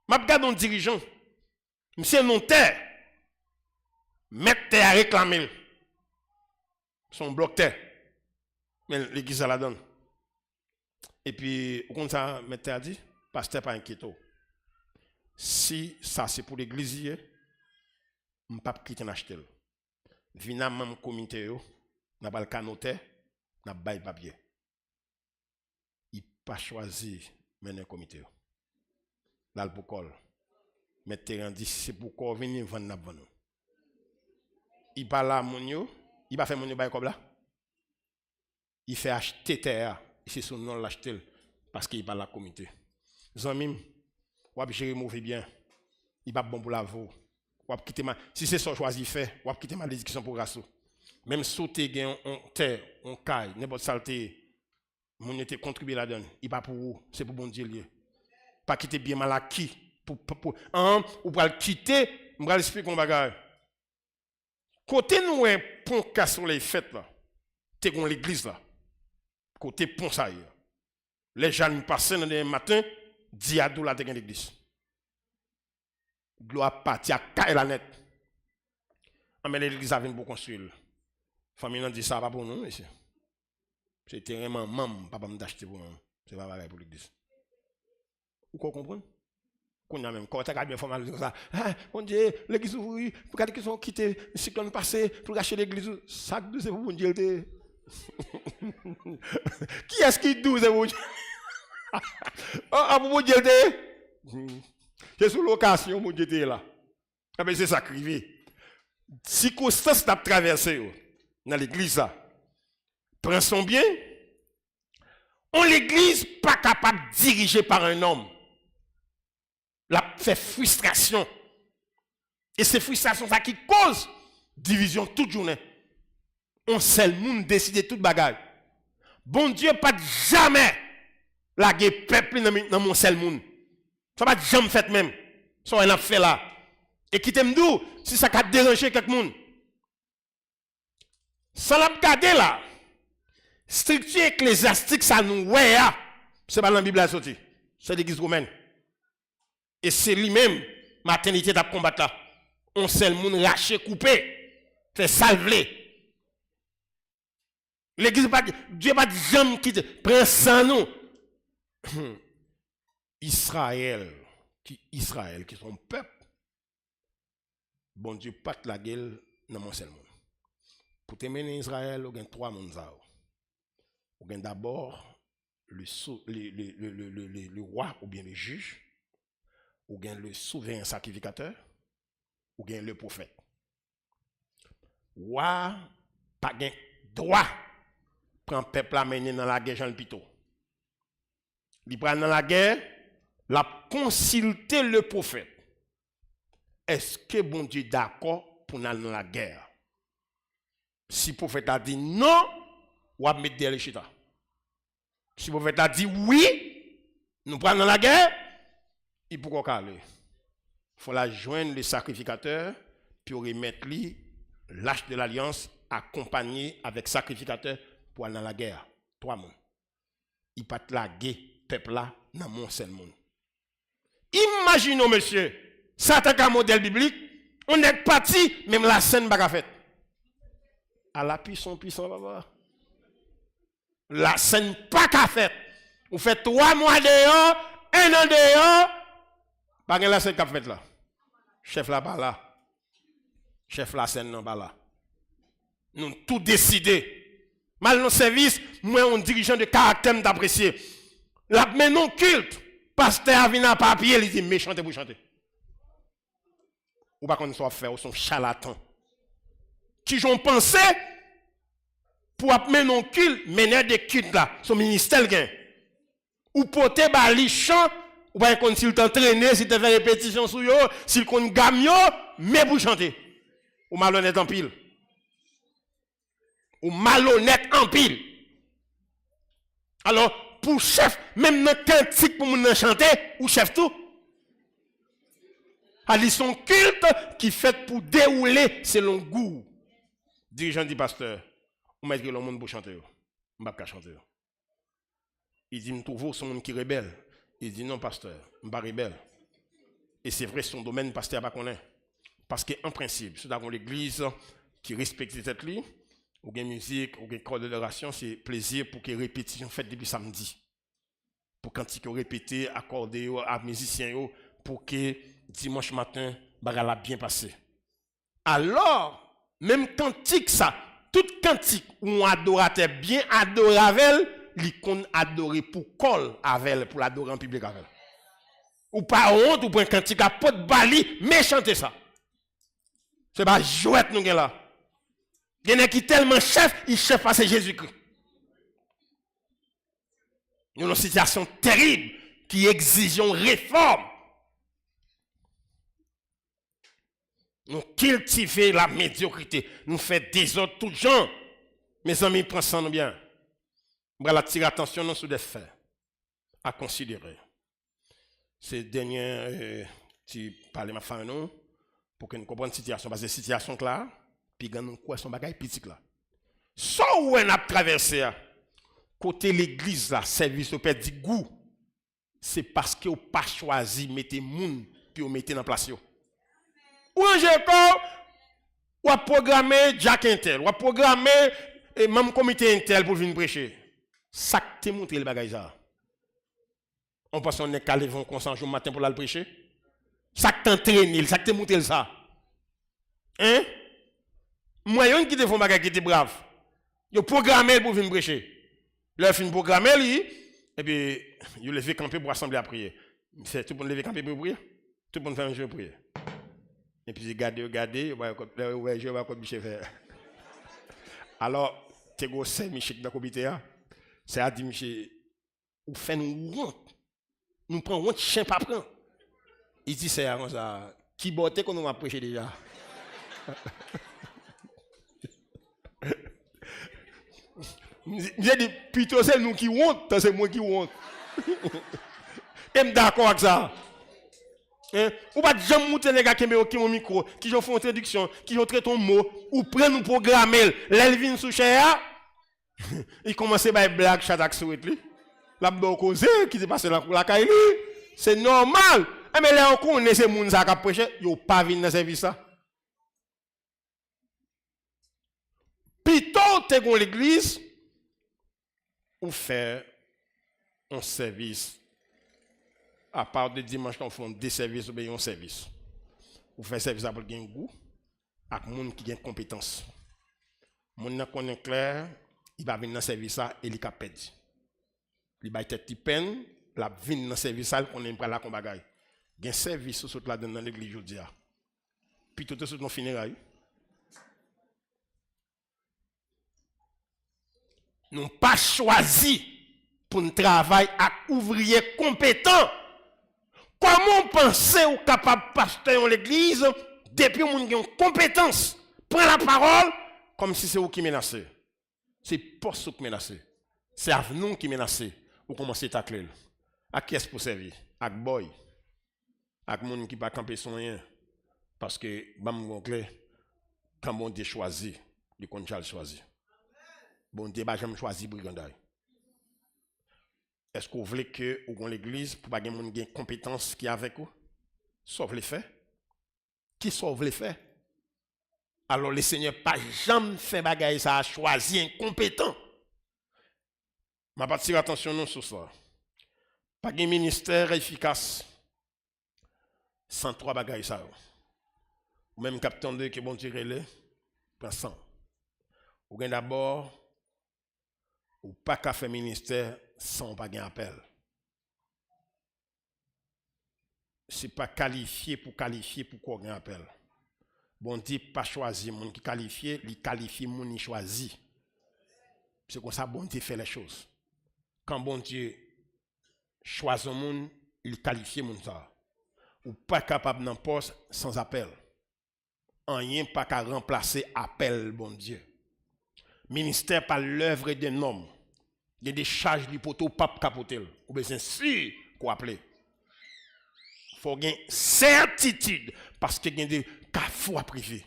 Je regarde un dirigeant. Monsieur non terre. Mettre terre à réclamer. Son bloc terre. Mais l'église la donne. Et puis, au compte ça, mettre terre dit, pasteur pas inquiéto. Si ça c'est pour l'église, je ne peux pas quitter l'acheter. Vina même comité yo, n'a pas le canoté, n'a pas le papier. Il pas choisi mener comité yo. Là le boucol. Mais terrain dit c'est pour qu'on venir vendre n'a vendre. Il pas là mon yo, il pas fait mon yo bail comme là. Il fait acheter terre, c'est son nom l'acheter parce qu'il pas là comité. Zanmim, ou ap gérer mauvais bien. Il pas bon pour la vous. Ou ap quitter si c'est ça choisi fait, ou ap quitter malédiction pour rasso. Même sauter gain on terre, on caille, n'importe saleté, mon était contribuer là-dedans. Il pas pour vous, c'est pour bon Dieu lié. Pas quitter bien mal acquis ou pour le quitter, on va l'expliquer un bagage. Côté nous un pont casse sur les fêtes là. T'es dans l'église là. Côté pont ça y. Les jeunes passent dans le matin, diadou la t'es dans l'église. Gloire partir à caille la net. Mais l'église a venu pour construire. Famille n'a dit ça pas pour nous monsieur. C'est vraiment maman papa m'acheter pour nous. C'est pas pareil pour l'église. Vous comprenez? Qu'on a même quand tu as bien formalisé comme ça. Ah, mon Dieu, l'église ouvrie, pour qu'ils sont quittés le cyclone passé pour gâcher l'église. Ça c'est pour mon Dieu. Qui est-ce qui douze c'est pour Dieu? Ah, pour mon Dieu. C'est sous location, mon Dieu là. Ah ben c'est ça crivé. Circonstance n'a traversé dans l'église prend son bien. On l'église pas capable de diriger par un homme. La fait frustration. Et c'est frustration ça qui cause division toute journée. On seul monde décide toute bagarre. Bon Dieu pas jamais laguer peuple dans mon seul monde. Ça va jamais fait même. Ça on a fait là. Et qui t'aime d'où si ça a dérangé quelqu'un. Ça l'a regardé là. Structure ecclésiastique ça nous ouais c'est pas dans la Bible à sortir. C'est l'église romaine. Et c'est lui-même, maternité t'a combattre là. On sait le monde raché, coupé, fait salver. L'église pas, Dieu pas jamais quitter, prend sans nous. Israël, qui sont peuple, bon Dieu pas la gueule dans mon seul monde. Pour te mener Israël, il y a trois mondes. Il y a d'abord le roi ou bien le juge. Ou bien le souverain sacrificateur, ou bien le prophète. Wa pas gain droit prend peuple à mener dans la guerre Jean le Pito. Il prend dans la guerre, la consulter le prophète. Est-ce que bon Dieu d'accord pour aller dans la guerre? Si le prophète a dit non, ou a mettre derrière les chita. Si le prophète a dit oui, nous prenons dans la guerre, il faut aller. Il faut la joindre le sacrificateur pour remettre lui l'âge de l'alliance accompagné avec sacrificateur pour aller dans la guerre. Trois mondes. Il pas laguer peuple là dans mon seul monde. Imaginons monsieur, ça c'est un modèle biblique, on est parti même la scène pas faite. À la puissant papa. La scène pas faite. Vous faites 3 mois dehors, 1 an dehors. Pas la scène qu'a fait là. Chef là pas là. Chef la scène non pas là. Nous tout décidé. Mal nos services, moi un dirigeant de caractère d'apprécier. La mais non culte. Pasteur vient à papier, il dit, mais chantez pour chanter. Ou pas qu'on soit faire, ou son charlatan. Qui j'ont pensé pour mener non culte, mener des cultes là, son ministère gain. Ou porter bali chant, ou pas qu'on s'il t'entraîner, s'il te fait répétition sur yo, s'il qu'on gagne yo, mais pour chanter. Ou malhonnête en pile. Ou malhonnête en pile. Alors, pour chef, même dans cantique pour nous chanter, ou chef tout. Ali son culte qui fait pour dérouler selon goût. Dirigeant dit pasteur, on m'a dit que le monde pour chanter. Je ne peux pas chanter. Il dit, je trouve son monde qui est rebelle. Il dit, non pasteur, je ne suis pas rebelle. Et c'est vrai, son domaine, pasteur, pas connaît. Parce qu'en principe, si dans l'église qui respecte cette ligne, ou bien musique, ou bien corps d'adoration, c'est plaisir pour que répétition faite depuis samedi. Pour cantique répété, accordé à musiciens, pour que dimanche matin, bagala bien passé. Alors, même cantique ça, toute cantique où on adorateur bien adoravel, l'icône adoré pour col avec pour l'adorer en public avec. Ou pas honte ou pour un cantique à pot de bali, mais chantez ça. C'est pas jouette nous là. Il y en a qui tellement chef, il chef à Jésus-Christ. Nous avons une situation terrible qui exige une réforme. Nous cultivons la médiocrité. Nous faisons des autres tout gens. Mes amis, prenez ça bien. Je vais attirer l'attention sur des faits à considérer. Ces derniers, tu parles ma femme, non? Pour que nous comprenions la situation. Parce que la situation est là, puis nous quoi son bagage petit là. Ça où on a traversé, côté l'église là, service au père dit goût, c'est parce que vous pas choisi mettre moun puis vous mettez dans place. Ou un Jacob, ou a programmé Jack Intel, ou a programmé même comité Intel pour venir prêcher. Ça te montre le bagage ça. On passe on est calé vont consent jour matin pour aller prêcher. Ça t'entraîne, ça te montre ça. Hein? Moyen qui te font bagage qui te brave. Yo programmé pour venir prêcher. Leur fin programmé lui et puis yo levé camper pour assembler à prier. C'est tout le monde levé camper pour prier. Tout le monde fait un jeu de prière. Et puis regardez, je vais comme Michel faire. Alors, tu es gros Michel dans le comité, c'est à dire Michel, ou fait nous honte. Nous prenons honte, chien pas prend. Il dit c'est avant ça. Qui botte qu'on m'a prêché déjà. J'ai dit, plutôt c'est nous qui honte, c'est moi qui honte. Et je d'accord avec ça. Ou pas jamais monter les gars qui ont micro, qui ont fait une traduction, qui ont traité un mot, ou prennent nous programmer, l'elvin sous cher, il commence à faire blague chaque souhait lui. La cause qui s'est passé dans la caille, c'est normal. Mais là on connaît ces gens qui ont prêché, ils n'ont pas vu dans le service ça. Plutôt t'es dans l'église ou faire un service. À part de dimanche, on fait des services ou bien un service. Ou faire service pour gagner goût, avec des gens qui ont des compétences. Les gens qui connaissent clair, il va venir dans le service et il va perdre. Il va être peine, il va venir dans le service et il va la combattre. Il y a un service dans l'église aujourd'hui. Puis tout ce qu'on finira. Nous n'avons pas choisi pour nous travailler avec ouvriers compétents. Comment penser ou capable de pasteur dans l'église depuis que nous avons une compétence? Prends la parole comme si c'est vous qui menacez. C'est pas ce qui menacez. C'est à nous qui menacez. Vous commencez à tacler. À qui est-ce pour servir? À boy. À gens qui ne pas camper son rien. Parce que, quand on Dieu choisi, le conjal choisi. Bon Dieu n'a jamais choisi brigandage. Est-ce que vous voulez que vous avez l'église pour que vous ayez une compétence qui est avec vous? Sauve les faits. Qui sauve les faits? Alors le Seigneur n'a pas jamais fait bagaille ça a choisi un compétent. Je vais attirer attention sur ça. Pas de ministère efficace sans trois bagailles ça. Ou même capitaine de qui bon tirer les prend 100. Ou bien d'abord ou pas qu'à faire ministère sans pas gain appel. c'est pas qualifié pour qu'on appelle. Bon Dieu pas choisi monde qui qualifié, il qualifie monde qui choisi. C'est comme ça bon Dieu fait les choses. Quand bon Dieu choisit un monde, il qualifie monde ça. Ou pas capable d'un poste sans appel. Rien pas qu'à remplacer appel bon Dieu. Ministère par l'œuvre d'un homme. Il y a des charges du poteau pape capotel. Ou bien sûr qu'on appelle. Il faut gagner certitude parce qu'il y a des cas foi privé.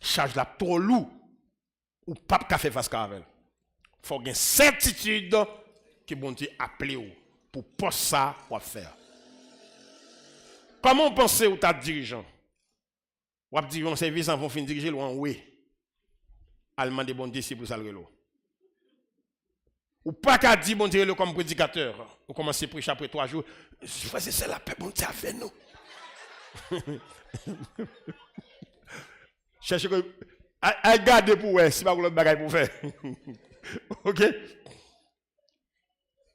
Charge la trop lourd ou pape qu'a fait face avec. Il faut gagner certitude que bon Dieu appelé pour poste ça pour faire. Comment pensez ou ta dirigeant? Ou ap dirigeant service en vont fin diriger loin oui. Allemand de bon Dieu pour ça le ou pas qu'à dire bon Dieu comme prédicateur. Ou commencer à prêcher après 3 jours. C'est la paix bon Dieu a fait nous. Cherchez que à garder pour ouais, si pas l'autre bagaille pour faire. OK?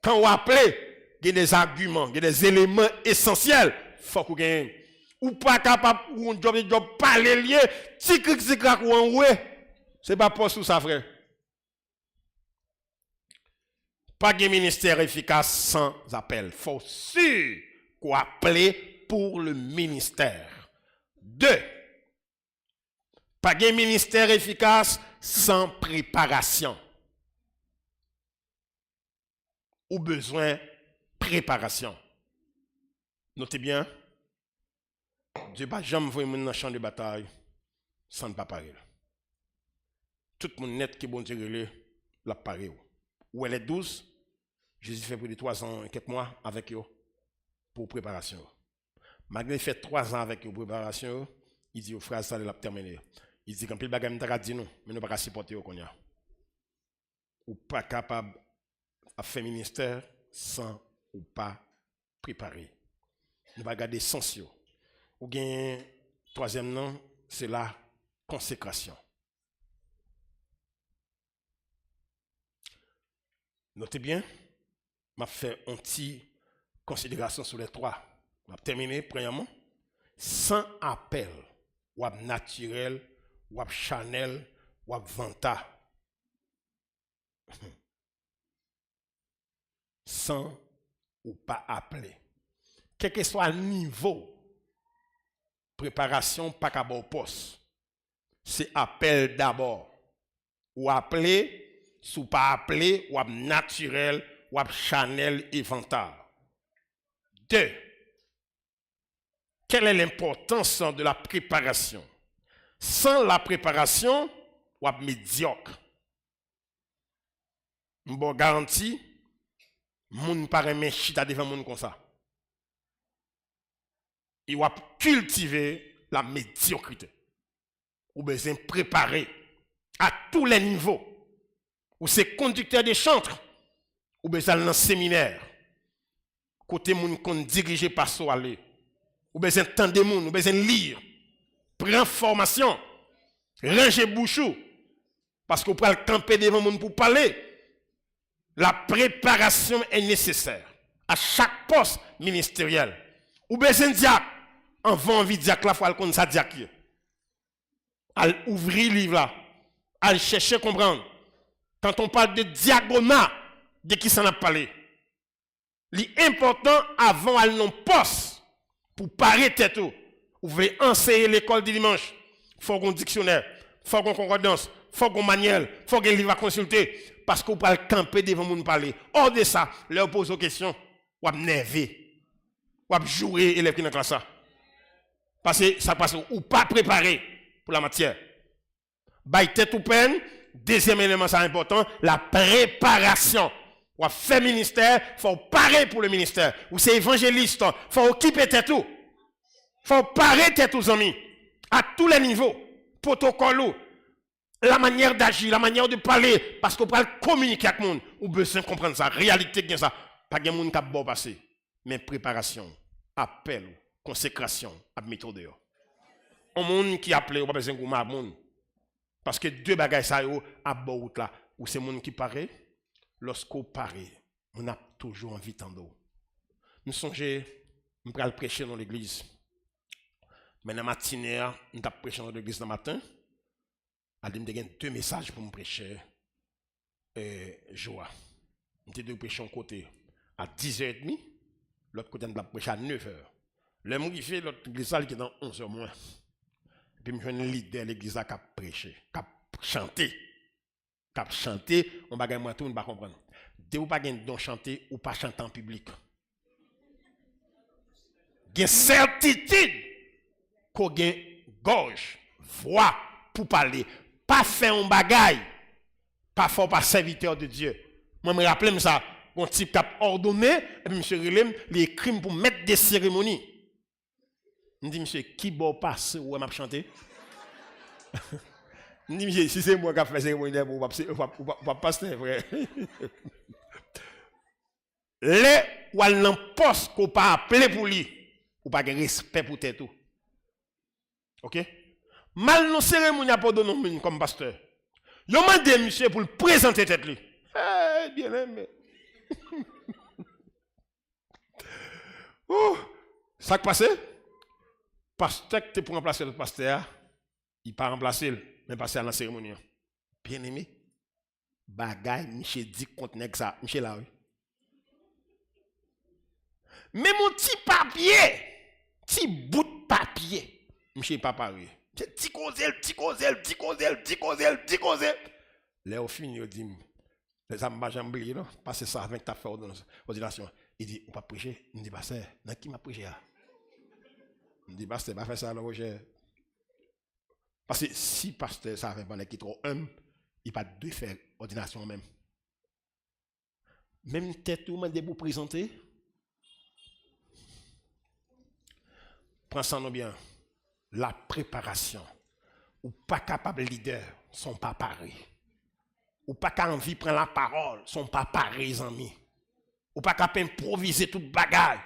Quand on appelle, il y a des arguments, il y a des éléments essentiels, faut qu'on gagne. Ou pas capable ou un job parler lié, tic crac ou en ouais. C'est pas pour ça frère. Pas de ministère efficace sans appel. Faut sûr qu'on appelle pour le ministère. 2. Pas de ministère efficace sans préparation. Ou besoin de préparation. Notez bien, Dieu ne va jamais voir dans le champ de bataille sans ne pas parler. Tout le monde net qui est bon Dieu l'a parlé. Où elle est 12, Jésus fait plus de 3 ans et quelques mois avec eux pour préparation. Malgré fait 3 ans avec eux pour préparation, il dit aux frères, ça l'a terminé. Il dit quand il bagage m'ta dit non, mais nous pas supporter au konya. Ou pas capable à faire ministère sans ou pas préparer. Nous pas garder sens. Ou bien troisième nom, c'est la consécration. Notez bien, m'a fait une petite considération sur les 3. M'a terminé premièrement, sans appel, ou naturel, ou chanel, ou vanta. Sans ou pas appelé. Quel que soit le niveau, préparation pas qu'à bon poste. C'est appel d'abord. Ou appelé, sous pas appelé, ou naturel, ou chanel et vantard. 2. Quelle est l'importance de la préparation? Sans la préparation, ou médiocre. Bon garantie, moun paraît men chita devant moun comme ça. Il va cultiver la médiocrité. Ou besoin préparer à tous les niveaux. Ou c'est conducteur de chantre, ou besoin dans séminaire. Côté moun qu'on dirige par so aller. Ou besoin tendre moun, ou besoin lire. Prendre formation. Ranger bouchou. Parce qu'on peut le camper devant moun pour parler. La préparation est nécessaire à chaque poste ministériel. Ou besoin diacre, en vend envie diacre la fois qu'on ça diacre. Al ouvrir livre là, al chercher comprendre. Quand on parle de diagonat, de qui s'en a parlé. L'important avant al non poste pour parer tête ou voulez enseigner l'école du dimanche, faut qu'on dictionnaire, faut qu'on concordance, faut qu'on manuel, faut qu'on livre à consulter. Parce qu'on peut camper devant moun parler. Hors de ça, leur pose aux questions, ou à nerver, ou à jouer élève qui dans classe ça. Parce que ça passe ou pas préparé pour la matière. Bail tête ou peine, deuxième élément c'est important, la préparation. Ou à faire ministère, faut parer pour le ministère. Ou c'est évangéliste, faut occuper tête ou. Faut parer tête aux amis à tous les niveaux, protocole. La manière d'agir, la manière de parler, parce qu'on peut communiquer avec le monde, ou besoin de comprendre ça, réalité que ça, pas de monde qui a bon passé, mais préparation, appel, consécration, à méthode. Un monde qui appelle, on pas besoin de monde, parce que deux bagages ça yo à bon route là, ou c'est monde qui paraît, lorsqu'on paraît, on a toujours envie d'entendre. Nous songez Je vais prêcher dans l'église. Mais dans la matinée, je vais prêcher dans l'église dans le matin. Je vais 2 messages pour me prêcher. Joie. Je vais prêcher un côté à 10h30. L'autre côté, je vais prêcher à 9h. Le monde qui fait l'autre église qui est dans 11h moins. Puis je suis un leader de l'église qui a prêché, qui a chanté. Qui a chanté, on va gagner tout, on va comprendre. Dès que vous pas don chanter ou pas chanter en public. Il y a certitude qu'on a gorge, voix pour parler. Pas faire un bagaille. Pas fort par serviteur de Dieu. Moi, je me rappelle ça. Un type qui a ordonné, et puis M. Relem, les crimes pour mettre des cérémonies. Je me dis, monsieur, qui va passer ou m'a chanté? Je me dis, monsieur, si c'est moi qui ai fait la cérémonie, on va passer, frère. Les ou al nan poste qu'on pas appelé pour lui, ou pas de respect pour tête tout. OK? Mal non cérémonie pour donner comme pasteur. Yo mandé monsieur pour le présenter tête lui. Eh bien aimé. Ça qui passe? Pasteur qui pour remplacer le pasteur, il pas remplacer, mais passer à la cérémonie. Bien aimé. Bagay monsieur dit contre nèg ça, monsieur là oui. Mais mon petit papier, petit bout de papier, monsieur pas paré. Petit cauzel. Là au fin il dit les amba jamblier non, passer ça avec ta fait ordination. Il dit on pas prêcher, il dit pasteur, dans qui m'a prêché là? Il dit pasteur pas faire ça là Roger. Parce que si pasteur ça fait pendant qui trop il pas de faire ordination même. Même tête ou même pour présenter. Prends ça non bien. La préparation. Ou pas capable leader, sont pas pareils. Ou pas qu'à envie prendre la parole, sont pas pareils amis. Ou pas capable improviser toute bagaille.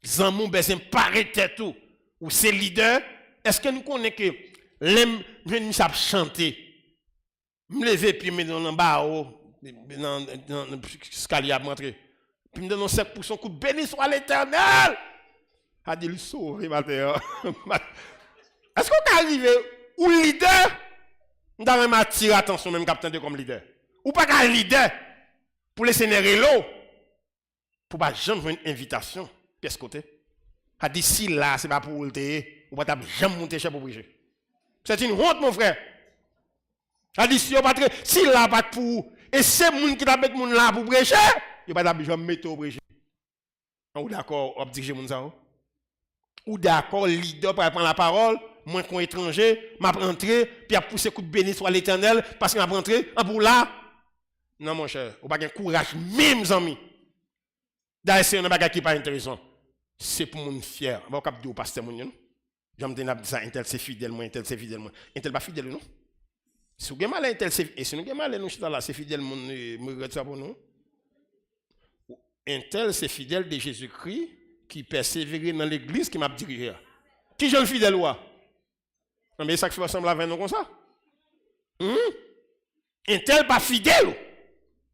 Zanmou besoin pareil tout. Ou c'est leader, est-ce que nous connaissons que l'aime nous savons chanter. Me lever puis me donner en bas dans escalier à rentrer. Puis me donner 5% coup béni soit l'Éternel. A dit le sauver matin. Est-ce qu'on peut arriver ou leader dans un attirer attention même capitaine de comme leader ou pas qu'un leader pour laisser nérer l'eau pour pas jamais une invitation pièce côté a dit si là c'est pas pour le ou pas jamais monter chez pour prêcher. C'est une honte mon frère. A dit si pas si là pas pour et c'est moun qui t'a mettre moun là pour prêcher, il pas jamais mettre au prêcher. On d'accord on dire moun ça. Ou d'accord, leader pour prendre la parole, moi qu'on étranger, m'a rentré, puis a poussé coup de béni soit l'Éternel, parce qu'il m'a rentré, en pour là. Non, mon cher, ou pas de courage, même amis. D'ailleurs, c'est un bagage qui pas intéressant. C'est pour mon fier. On va cap dire au pasteur mon. J'aime dire ça, intel c'est fidèle, moi, intel c'est fidèle, moi. Intel pas fidèle, non? Si vous avez mal, intel c'est et si nous avons mal, nous sommes là, c'est fidèle, mon, me regarde ça pour nous. Intel c'est fidèle de Jésus-Christ. Qui persévérait dans l'église qui m'a dirigé. Qui jeune fidèle ou? Mais ça qui fait ensemble avec nous comme ça. Un tel pas fidèle.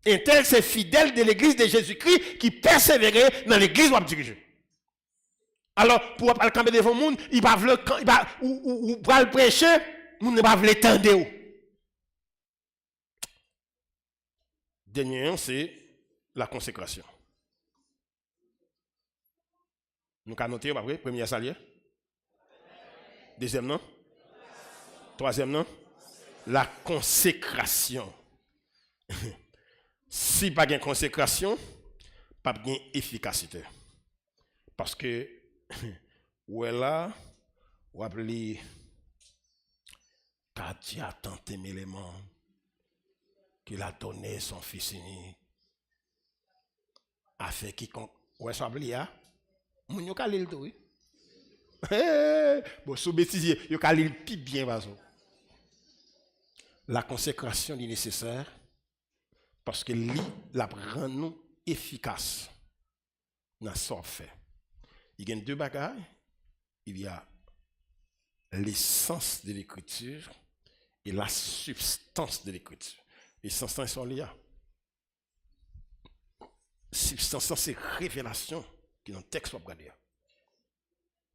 Un tel c'est fidèle de l'église de Jésus-Christ qui persévérait dans l'église où m'a dirigé. Alors pour pas le camper devant le monde, il va ou pour le prêcher, monde ne va pas l'étendre. Dernier c'est la consécration. Nous avons noté, après, premier salier. Deuxième nom. Troisième nom. La consécration. Si pas de consécration, pas de efficacité. Parce que, ou est là, ou appelé, car Dieu a tant aimé les gens qu'il a donné son fils unique. Afin quiconque, ou est-ce appelé, hein? Moun yo ka lil to oui. Bon sous bêtisier, yo ka lil pi bien baso. La consécration est nécessaire parce que li la rend nous efficace dans ce qu'on fait. Il y a deux bagages, il y a l'essence de l'écriture et la substance de l'écriture. L'essence sont liées. Substance c'est révélation qui dans le texte soit regardé.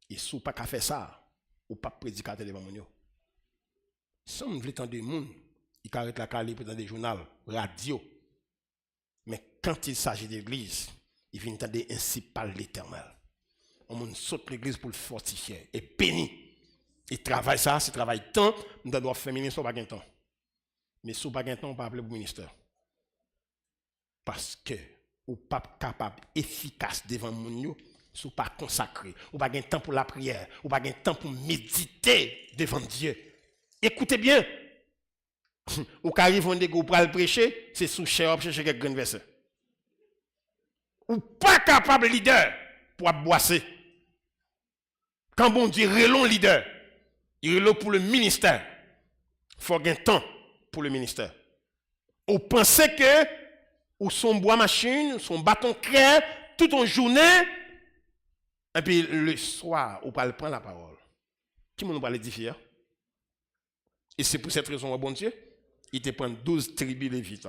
Et si vous pas qu'à faire ça, ou pas prédicateur devant mon yo. Si on veut entendre des gens, ils arrêtent la calée pour dans des journaux, radio. Mais quand il s'agit d'église, ils viennent entendre ainsi par l'Éternel. On saute l'église pour le fortifier et bénir. Et travail ça, c'est travail temps, nous devons faire ministère pas gain temps. Mais si vous pas gain temps, on pas appeler pour ministère. Parce que ou pas capable efficace devant mon yo, si vous pas consacré, ou pas gain temps pour la prière, ou pas gain temps pour méditer devant Dieu. Écoutez bien. Ou qu'arrive on dégo pour le prêcher, c'est sous cher chercher quelques grands versets. Ou pas capable leader pour boisser. Quand bon Dieu relon leader, il relon pour le ministère. Faut gain temps pour le ministère. Ou pensez que ou son bois machine, son bâton clair toute une journée et puis le soir ou pas le prendre la parole. Qui m'en va l'édifier? Et c'est pour cette raison, bon Dieu, il te prend 12 tribus lévites.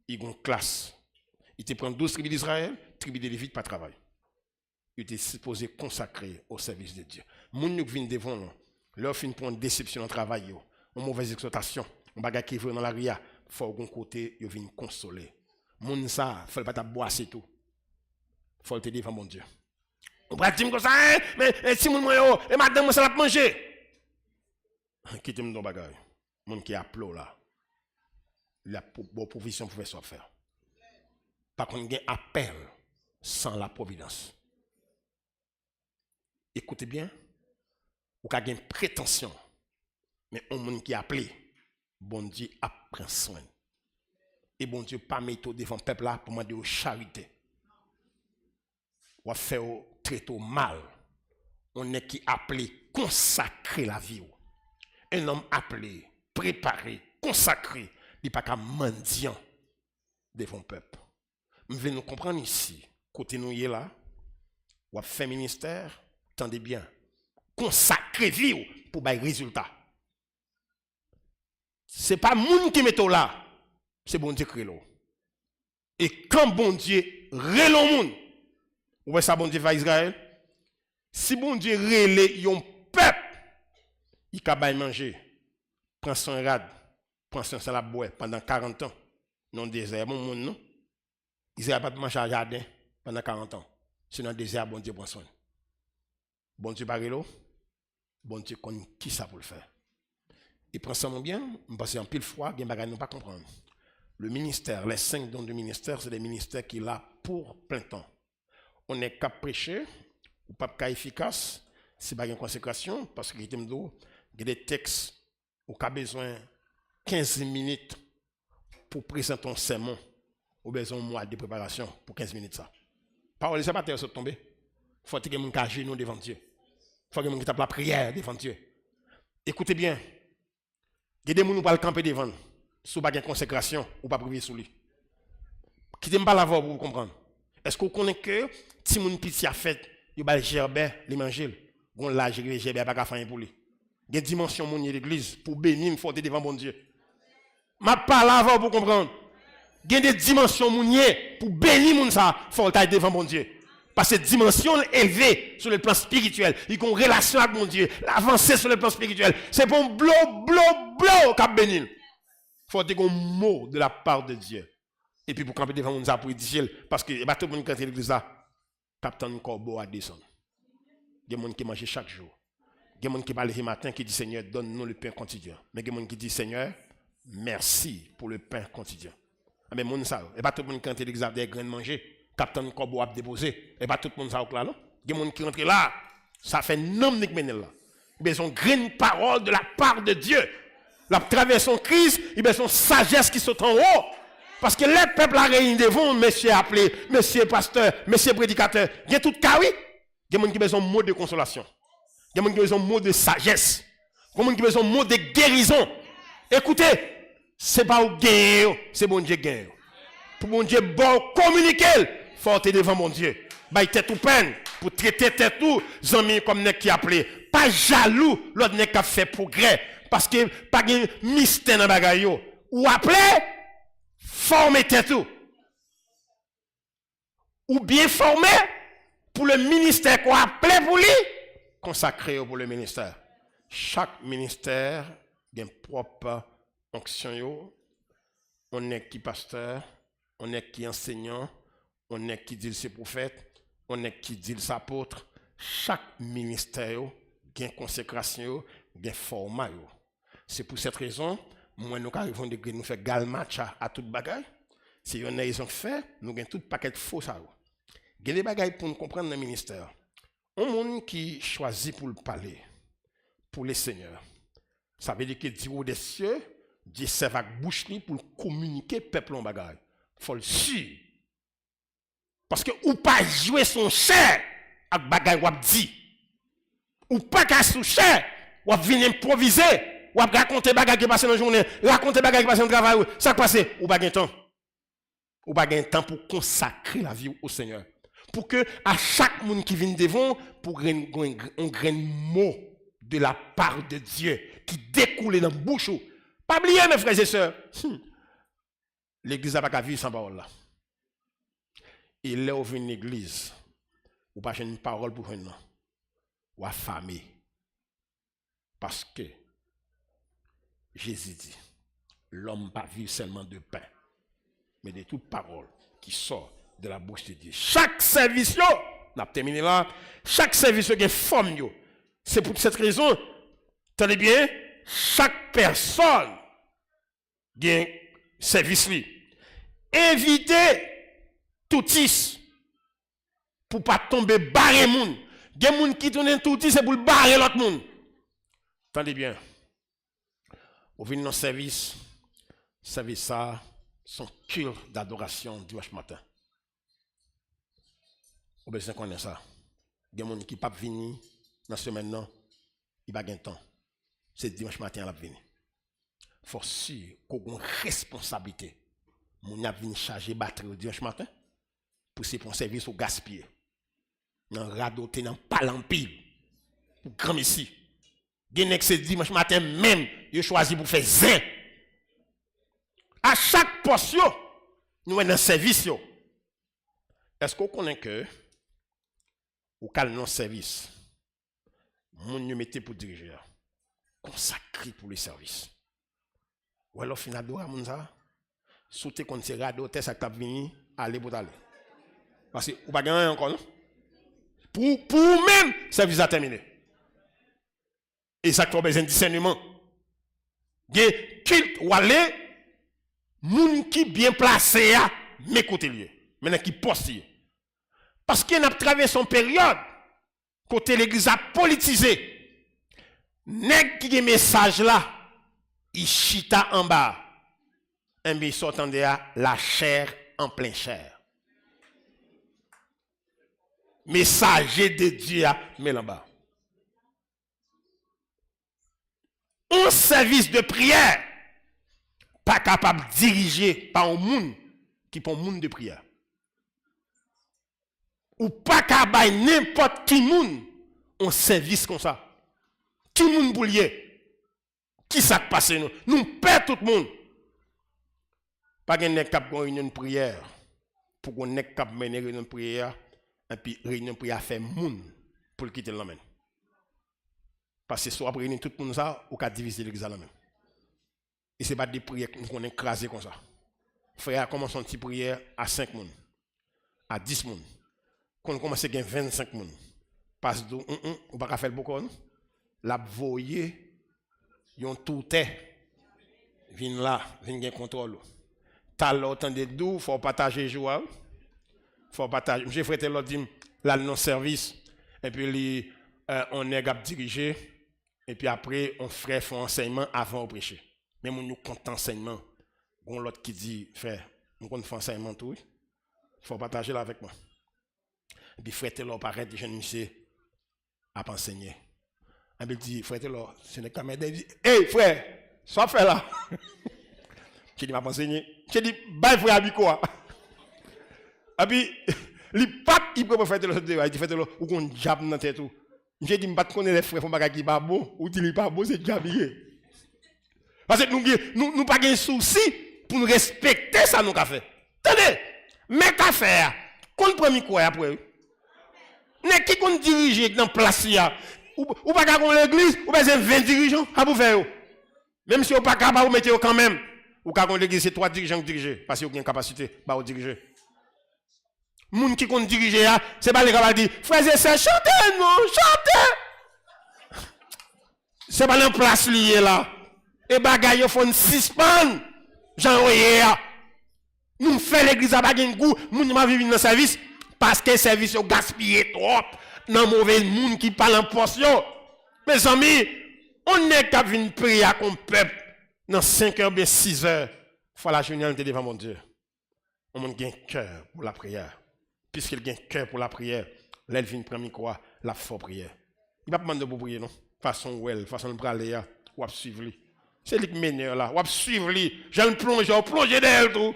Ils ont une classe. Il te prend 12 tribus d'Israël, tribus de lévites pas travail. Il était supposé consacrer au service de Dieu. Moun qui vient devant nous, leur fin pour une déception dans le travail, une mauvaise exhortation, un bagage qui veut dans la ria, faut qu'on côté, ils viennent consoler. Moun ça, faut pas boire c'est tout. Faut te devant mon Dieu. On va dire comme ça, mais si moun yo, et madame moi ça l'a manger. Quittez-moi dans bagage. Moun qui a plo là. La bonne provision pouvait se faire. Par contre, il y a un appel sans la providence. Écoutez bien, ou qu'il y a une prétention, mais on monde qui a appelé, bon Dieu a pris soin. Et bon Dieu pas mettre devant le peuple là pour demander aux charité. Ou faire traiter mal. On est qui appelé consacrer la vie. Un homme appelé, préparé, consacré, il n'est pas qu'un mendiant devant le peuple. Nous venons comprendre ici, côté nous y est là, ou à faire ministère, tendez bien, consacrer vie pour des résultats. Ce n'est pas moun qui met là, c'est bon Dieu qui est là. Et quand bon Dieu relève moun, vous voyez ça bon Dieu va Israël, si bon Dieu relève yon peuple, il peut manger, prend son rad, prend son salade bois pendant 40 ans, non désert, bon monde non. Israël n'a pas manger à jardin pendant 40 ans. C'est dans le désert, bon Dieu prend soin. Bon Dieu parle là, bon Dieu connaît qui ça pour le faire. Et prend ça bien, parce qu'en pile fois, il y a des gens pas comprendre. Le ministère, les 5 dons du ministère, c'est des ministères qui sont là pour plein temps. On n'est qu'à prêcher, ou pas qu'à efficace, c'est pas une consécration, parce que il y a des textes où on a besoin de 15 minutes pour présenter un sermon, ou besoin d'un mois de préparation pour 15 minutes ça. Parole, c'est pas terre tomber. Il faut que les gens qui genoux devant Dieu. Il faut que les gens qui tapent la prière devant Dieu. Écoutez bien. Il y a des gens qui vont camper devant. Si vous n'avez pas de consécration, ou pas prier sur lui. Quittez pas la voix pour vous comprendre. Est-ce que vous connaissez que si mon petit a fait, il va le gerber, les manger. Bon là, le gerber pas faire pour lui. Il y a des dimensions de l'église pour bénir, il faut devant bon Dieu. Ma pas la voix pour comprendre. Il y a des dimensions mounier pour bénir moun ça, faut être devant mon Dieu. Parce que dimension élevée sur le plan spirituel, il y a une relation avec mon Dieu, l'avancée sur le plan spirituel, c'est pour blow cap bénir. Faut avoir un mot de la part de Dieu. Et puis pour camper devant moun ça pour dire parce que tout le monde qui est l'église là, captain corbeau à descendre. Il y a des gens qui mangent chaque jour. Il y a des gens qui parlent le matin qui dit Seigneur, donne-nous le pain quotidien. Mais il y a des gens qui disent Seigneur, merci pour le pain quotidien. Mais moun ça, et pas tout le monde qui rentre l'église avec des grains de manger, captain corbeau a déposé, et pas tout le monde ça là non. Il y a des gens qui rentrent là, ça fait nom nik menel là. Ils ont grande parole de la part de Dieu. La traverse son crise, ils ont sagesse qui saute en haut. Parce que les peuples a réuni devant, monsieur appelé, monsieur pasteur, monsieur prédicateur, il y a tout cas oui. Il y a des gens qui ont besoin de mots de consolation. Il y a des gens qui ont besoin de mots de sagesse. Il y a des gens qui ont besoin de mots de guérison. Écoutez, c'est pas au gain, c'est bon Dieu gain. Pour mon Dieu bon communiquer, faut être devant mon Dieu. Bah tête ou peine pour traiter tête ou amis comme nèg qui appelé. Pas jaloux l'autre nèg qui a fait progrès parce que pas de mystère dans bagaille yo. Ou appelé former tête ou. Ou bien formé pour le ministère qu'on appelé pour lui consacré pour le ministère. Chaque ministère a une propre onction. On est qui pasteur, on est qui enseignant, on est qui dit ses prophètes, on est qui dit ses apôtres. Chaque ministère a une consécration, a un format. C'est pour cette raison, moi nous arrivons de nous faire galmatch à toute bagaille. Si on a ils ont fait, nous avons tout paquet de faux ça. Il y a des bagailles pour nous comprendre dans le ministère. Un monde qui choisit pour le parler, pour les seigneurs. Ça veut dire que Dieu des cieux, Dieu sert avec bouche pour communiquer peuple en bagaille. Faut le suivre. Parce que ou pas jouer son cher avec bagaille ou dit. Ou pas qu'à sous cher, ou venir improviser, ou raconter bagaille qui passe dans la journée, raconter bagaille qui passe dans le travail, ça passe ou pas gain temps. Ou pas gain temps pour consacrer la vie au Seigneur. Pour que à chaque monde qui vient devant, pour un grand mot de la part de Dieu qui découle dans la bouche. Pas oublier mes frères et sœurs. L'église n'a pas qu'à vivre sans parole là. Il est ouvert une église. Ou pas une parole pour un ou affamé. Parce que Jésus dit, l'homme pas vivre seulement de pain, mais de toute parole qui sort de la bouche de Dieu. Chaque service, on a terminé là, chaque service a une forme. C'est pour cette raison, tenez bien, chaque personne a un service. Évitez tout pour ne pas tomber barré moun. Il y a des gens qui tournent tout c'est pour barrer l'autre monde. Tenez bien, au venir dans le service ça, son cure d'adoration dimanche matin. Vous avez besoin de connaître ça. Il y a des gens qui ne peuvent pas venir dans ce semaine, il n'y a pas de temps. C'est dimanche matin qu'il venir. Il faut sûr qu'on a une responsabilité. On a venu charger batterie le dimanche matin pour un service au gaspiller. Dans radoter, dans palampil. Pour grand ici. Il y a que dimanche matin même, il choisi pour faire zin. À chaque poste, nous avons un service. Est-ce qu'on connaît que au cas non service, mon nous mettez pour diriger, consacré pour le service. Ou alors final de mon ça, sauter contre ces radeaux, ça t'a venu, aller pour aller. Parce que ou pas gagner encore non? Pour même service a terminé. Et ça trouve besoin de discernement. Des culte ou aller, moun qui bien placé à m'écouter lui. Maintenant qui poste. Parce qu'il a traversé son période, côté l'église a politisé. Nèg qui a message là, il chita en bas. Un bien s'entendait à la chair en plein chair. Messager de Dieu à mais en bas. Un service de prière, pas capable de diriger par un monde qui prend un monde de prière. Ou pas capable de n'importe qui monde un service comme ça. Tout le monde boulier. Qui ça passe nous? Nous perdons tout le monde. Pas de nèg cap réunion de prière. Pour qu'on nèg cap mener réunion de prière et puis réunion de prière fait monde pour quitter l'homme. Parce que soit après réunir tout le monde ça ou qu'à diviser l'église là même. Et c'est pas des prières qu'on écraser comme ça. Frère commence une petite prière à 5 personnes, à 10 personnes. Quand on commence à 25 personnes. Parce que on va pas faire beaucoup non. La voyer yon tout est vinn là, vinn gen contrôle. T'as l'autant de dou, faut partager joie. Faut partager. J'ai frère l'autre dit là non service et puis on est gap diriger et puis après on frère font enseignement avant de prêcher. Mais nous compte enseignement. On l'autre qui dit frère, nous compte faire enseignement tout. Faut partager là avec moi. Et puis frère l'autre paraît de jeune monsieur à enseigner. Et puis il dit frère l'autre, ce n'est qu'à m'aider. Il dit hey frère, soit fait là. J'ai dit m'a enseigner. J'ai dit bye frère Abiko. Et puis il pas il peut faire l'autre il dit fait l'autre ou qu'on jab dans tête tout. J'ai dit m'pas connaître les frères font bagage qui pas bon ou dit pas bon c'est jabiller. Parce que nous pas de souci pour nous respecter ça nous qu'a fait. Attendez, mais qu'a faire qu'on premier quoi après. Mais qui qu'on dirige dans place là ou pas qu'à l'église, ou besoin 20 dirigeants à vous faire. Même si vous pas capable vous mettez quand même. Ou qu'à l'église c'est 3 dirigeants qui dirigent parce que vous avez une capacité bah vous diriger. Moun qui compte diriger c'est pas les gars qui dit frères et sœurs chantez non, chantez. C'est pas une place liée là. Et bagaille font suspend. Jean Oyer. Nous fait l'église à bagay goût, moun m'a vivre dans service parce que le service est gaspillé trop dans mauvais monde qui parle en portion. Mes amis, on n'est qu'à venir prier comme peuple dans 5 heures bien 6 heures. Faut la journée devant mon Dieu. On a un cœur pour la prière. Puisqu'il a un cœur pour la prière, là il vient prendre quoi la fort prière. Il va pas demander pour prier non. Façon well, façon de braler ou suivre lui. C'est lui qui m'énerve là, ou suivre lui. J'en plonger d'elle tout.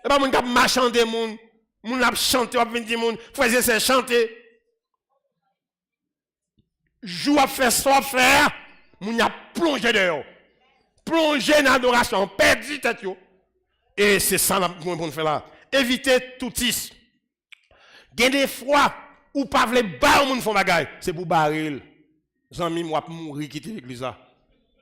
Et pas mon cap marchander moun. Moun a chanté, ou venir moun, frère c'est chanter. Jou a fait ça faire, moun a plongé dehors. Plongé dans l'adoration, perdu tête yo. Et c'est ça qu'on pour faire là. Évitez tout is. Gen des fois ou pas vle ba moun font bagay, c'est pour baril. Zami moi mourir quitter l'église là.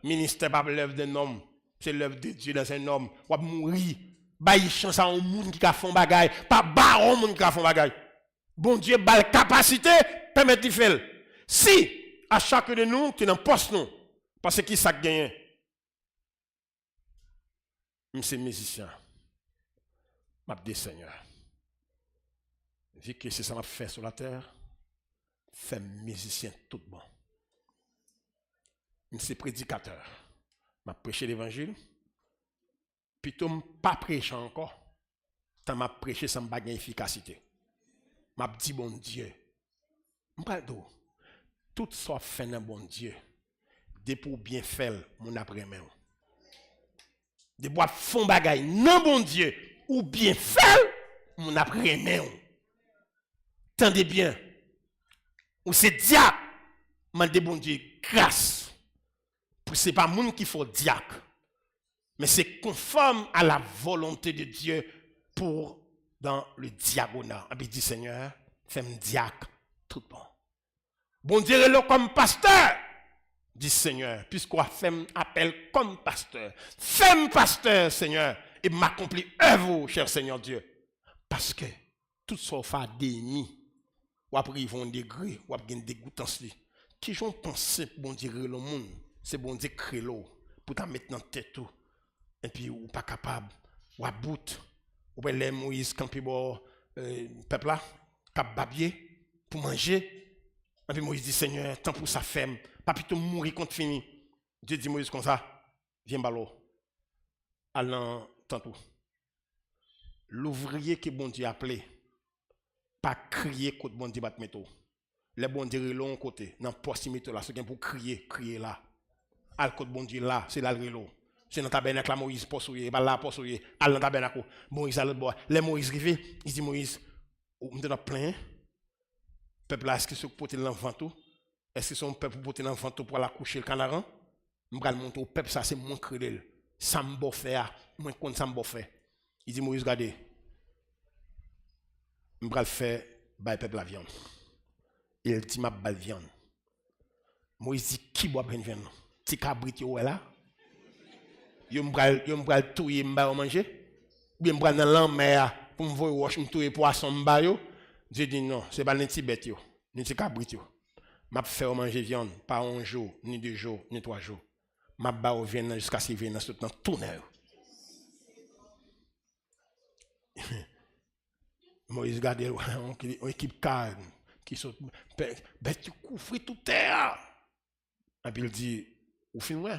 Ministère pas l'œuvre d'un homme, c'est l'œuvre de Dieu dans un homme. Ou mourir. Bayi chance à un monde qui a fait bagay, pas baron monde qui a fait bagay. Bon Dieu bal capacité permettre de faire. Si à chacun de nous tu n'en poste non parce que qui ça gagne. Monsieur musicien. M'a dit Seigneur. Vu que c'est ça m'a fait sur la terre, fait musicien tout bon. Monsieur prédicateur. M'a prêché l'évangile. Plutôt pas prêcher encore, tant m'a prêché sans bague efficacité. M'a dit bon Dieu, m'parle d'où tout ça fait dans bon Dieu, de pour bien faire mon après-main. De pour fond bagaille non bon Dieu ou bien faire mon après-main. Tendez bien. Ou c'est diacre, m'a dit bon Dieu grâce. Pour c'est pas moun qui faut diacre. Mais c'est conforme à la volonté de Dieu pour dans le diagonal. Il dit Seigneur, fais-moi diacre, tout bon. Bon Dieu est là comme pasteur. Dit Seigneur, puisqu'on fait appel comme pasteur. Fais-moi pasteur, Seigneur, et m'accomplis œuvre, cher Seigneur Dieu. Parce que tout ça fait d'ennemis. Ou après ils vont degré, ou après ils dégoûtance. Qui j'ont pensé bon Dieu le monde, c'est bon Dieu créer l'eau pour t'en mettre dans tête tout. Et puis ou pas capable ou à bout ou ben les Moïse campi bo peuple là cap babier pour manger et puis Moïse dit Seigneur tant pour sa femme pas plutôt mourir quand fini. Dieu dit Moïse comme ça viens balo allant tantôt l'ouvrier que bon Dieu appelé pas crier contre bon Dieu battre métaux les bon Dieu long côté dans proximité là c'est pour crier là al côté bon Dieu là c'est là le relo. C'est dans le tabernacle, Moïse poursuit, pas là poursuit, à le tabernacle. Moïse à l'autre bord. Les Moïse rivé, il dit Moïse, on est plein. Peuple là, est-ce que c'est pour porter l'enfant tout? Est-ce que c'est un peuple pour porter l'enfant tout pour aller coucher le canaran? Je vais monter au peuple, ça c'est mon crédit. Ça me faire, moi je compte ça me faire. Il dit Moïse, regardez, je vais faire, le peuple la viande. Il dit ma balle viande. Moïse dit, qui boit une viande? Ti cabrit yo là? Yo m'bral touyer m'ba manger ou bien m'bral dans l'enmer pour me voir wash m'touyer poisson m'ba yo. Dieu dit non, c'est pas n'ti bête yo, n'ti cabrit yo. M'a faire manger viande pas un jour, ni 2 jours, ni 3 jours. M'a ba au viande jusqu'à ce viande dans tout tourner. Moïse garde une équipe calme qui saute bête tu couvre tout terre. Et puis il dit ou fin ouais,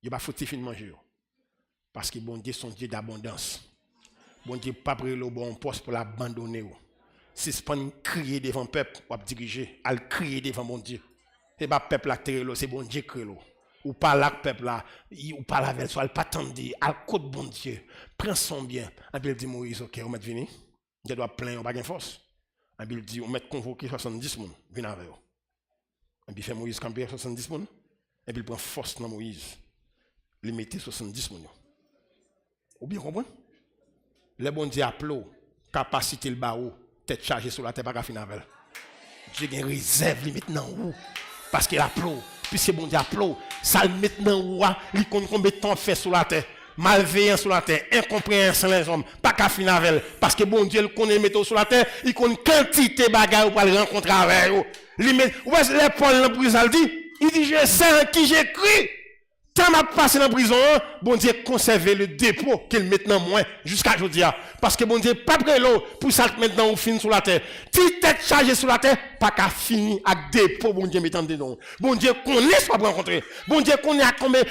il pas faut fin manger. Parce que bon Dieu son Dieu d'abondance. Bon Dieu pas prêt le bon poste pour l'abandonner. Si c'est pas crier devant le peuple, ou diriger, à crier devant mon Dieu. C'est pas le peuple là qui c'est bon Dieu qui est ou pas là le peuple là, ou pas la veille, soit pas tendre, à côté bon Dieu. Prends son bien. Et puis il dit Moïse, OK, on met venir. Je dois plein, on pas de force. Et puis il dit on met convoquer 70 personnes, venez avec eux. Et puis il fait Moïse camper 70 personnes. Et puis il prend force dans Moïse. Il mettait 70 personnes. Ou bien comprendre? Le bon Dieu appelé, capacité le barreau, tête chargée sur la terre, pas qu'à finir avec. Dieu a une réserve limite dans où? Parce qu'il applaudit. Puisque bon Dieu applaudit. Ça le met dans le roi. Il compte combien de temps fait sur la terre. Malveillant sur la terre. Incompréhension les hommes. Pas qu'à finir avec elle. Parce que bon Dieu, il connaît mettre sur la terre. Il connaît quantité de bagages pour le rencontrer avec eux. Les Paul dans la prison, il dit, je sais en qui j'écris. Quand m'a passé dans la prison, bon Dieu conserver le dépôt qu'il maintenant moins jusqu'à aujourd'hui. Parce que bon Dieu pas prêt l'eau pour ça maintenant ou fin sur la terre. Si tête chargée sur la terre, pas qu'à finir avec dépôt bon Dieu mettant dedans. Bon Dieu connaît soit rencontrer. Bon Dieu connaît à combien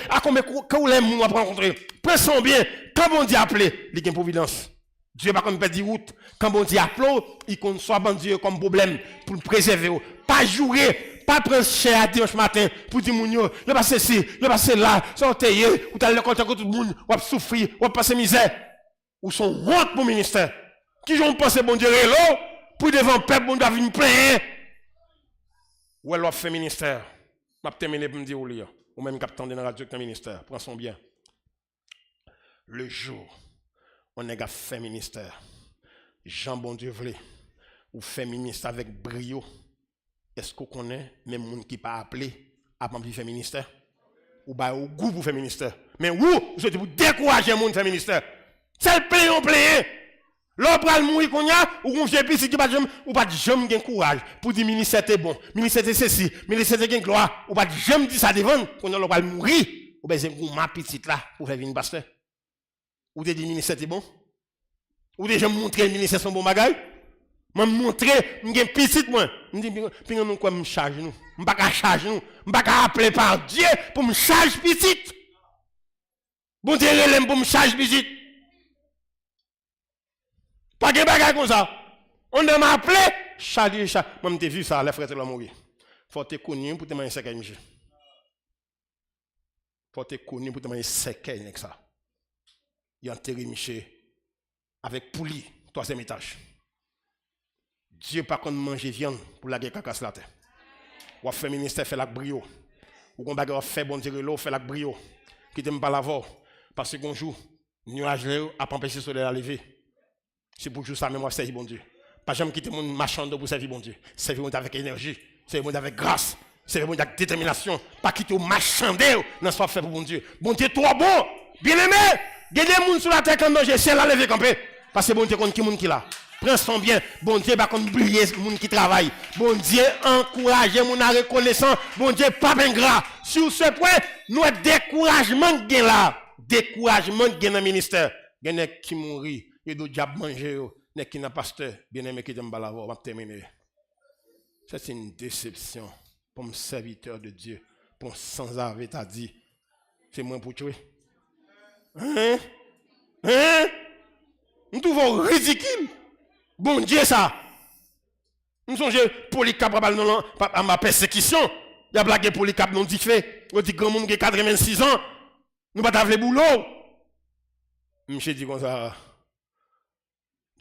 quand les mots à rencontrer. Pressons bien, quand bon Dieu appelé, il y a une providence. Dieu pas comme perdre route. Quand bon Dieu appelé, il compte soit bon Dieu comme problème pour le préserver. Pas jouer. Pas prendre cher à dimanche matin pour dire moun yo, le passer ci, le passer là, sortez ou t'as le contact tout le monde, ou souffrir, ou passer misère. Ou son honte pour ministère. Qui j'ont pensé bon Dieu là pour devant peuple bon Dieu venir plein. Ou elle fait ministère. M'a terminé pour me dire ou même capitaine de la radio dans ministère, prends son bien. Le jour on est fait ministère. Jean bon Dieu voulait ou fait ministère avec brio. Est-ce qu'on connaît même monde qui pas appelé à faire ministère ou bah au goût pour faire ministère mais vous êtes pour décourager monde faire ministère c'est le plein on plein l'on pral mourir qu'on y a ou qu'on fait petit qui pas jamais ou pas jamais gain courage pour dire ministère est bon ministère c'est ceci ministère est gloire ou pas jamais dire ça devant qu'on l'on pral mourir ou ben c'est ma petite là pour faire venir pasteur ou te dire ministère est bon ou déjà montrer le ministère son bon bagage. Je montrer, je suis petit, moi. Je dis, puis nous, quoi, me charge nous. Je ne peux pas charger nous. Je ne peux pas appeler par Dieu pour me charger petit. Bon Dieu, relève pour me charger petit. Pas de bagage comme ça. On m'a appelé, charger, charger. Moi, je vu ça, les frères de la mourir. Faut te connaître pour te manger cercueil, monsieur. Faut te connaître pour te manger cercueil, avec ça. Il a enterré, monsieur, avec poulie, 3e étage. Dieu pas qu'on mange viande pour la guerre cacasse la terre. Ou fait ministère fait la brio. Ou qu'on bagarre fait bon Dieu l'eau fait la brio. Qui t'aime pas la voir parce qu'on joue nuage là a pas empêcher soleil à lever. C'est pour jouer ça même moi servir bon Dieu. Pas jamais quitter mon marchand pour servir bon Dieu. Servir bon avec énergie, servir bon avec grâce, servir bon avec détermination, pas quitter au marchander dans soit fait pour bon Dieu. Bon Dieu trop bon, bien-aimé. Il y a des gens sur la terre quand j'ai ciel à lever camper parce que bon Dieu compte qui monde qui là. Prends son bien, bon Dieu va qu'on briller les gens qui travaillent. Bon Dieu encourage les gens à reconnaissant. Bon Dieu pas ingrat. Sur ce point, nous avons découragement qui là. Découragement qui dans le ministère. Il y a qui mourir, il y a d'autres diables manger, il y a qui n'a pasteur, bien aimé qui t'aime pas la voix, on va terminer. C'est une déception pour un serviteur de Dieu, pour sans arrêt t'as dit, c'est moi pour tuer. Nous trouvons ridicule. Bon Dieu, ça. Nous sommes Polycarpe à ma persécution. Il y a blagué Polycarpe non dit fait. On dit grand monde qui a 86 ans. Nous pas t'avoir le boulot. Monsieur dit comme ça.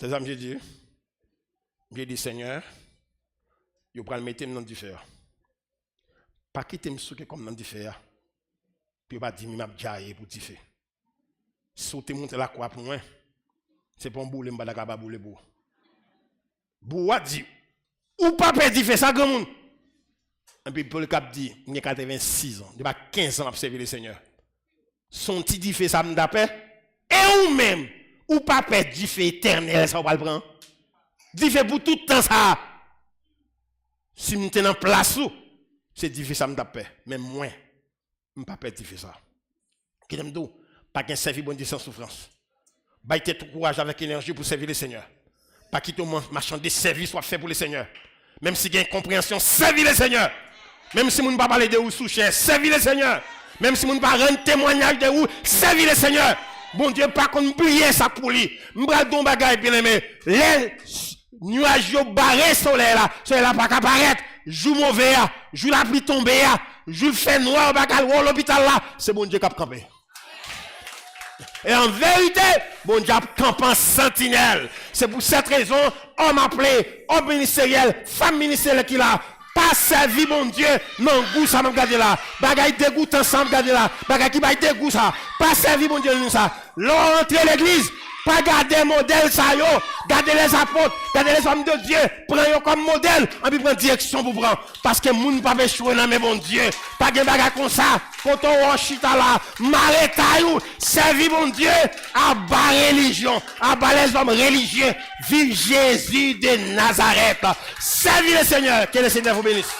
C'est ça, monsieur dit. J'ai dit, Seigneur, je vais le mettre dans le fer. Pas quitter me souquer comme dans le fer. Puis pas dire, je vais pour le fer. Sauter monter la croix pour moi. C'est pas un boule, je ne vais pas bouler pour. Boua dit, ou pas perdu fait ça, grand monde. Et puis Paul Cap dit, il y a 86 ans, il y a 15 ans à servir le Seigneur. Son petit dit fait ça, m'dapé. Et ou même, ou pas perdu fait éternel, ça va le prendre. Dit fait pour tout le temps ça. Si m'te en place, c'est dit fait ça, m'dapé. Même moi, m'pas perdu fait ça. Qui t'aime d'où? Pas qu'un servir bon Dieu sans souffrance. Baille tout courage avec énergie pour servir le Seigneur. Pas quitter marchand de service soit fait pour le Seigneur. Même si il y a une compréhension, servir le Seigneur. Même si vous ne pas parler de vous sous cher, servir le Seigneur. Même si vous ne pas rendre témoignage de vous, servir le Seigneur. Bon Dieu, pas qu'on brille ça pour lui. M'bral don bagay bien aimé. Les nuages yo barré soleil là pas apparaître. Joue mauvais là, joue la pluie tomber là, joue fait noir bagal ou l'hôpital là, c'est bon Dieu qui a campé. Et en vérité, bon Dieu campe en sentinelle. C'est pour cette raison, homme appelé, homme ministériel, femme ministérielle qui là, pas servi bon Dieu, non goût ça m'a gardé là. Bagay dégoût ensemble gardé là. Bagay qui bail dégoût ça. Pas servi bon Dieu nous ça. L'entrée l'église, Pas garder modèle ça yo, garder les apôtres, garder les hommes de Dieu, prenez comme modèle, en puis prendre direction pour prendre. Parce que moun pas échouer dans mes bon Dieu. Pas de bagarre comme ça. Quand on chita là, maretaillou, servi mon Dieu, à bas religion, à bas les hommes religieux, vive Jésus de Nazareth. Servi le Seigneur, que le Seigneur vous bénisse.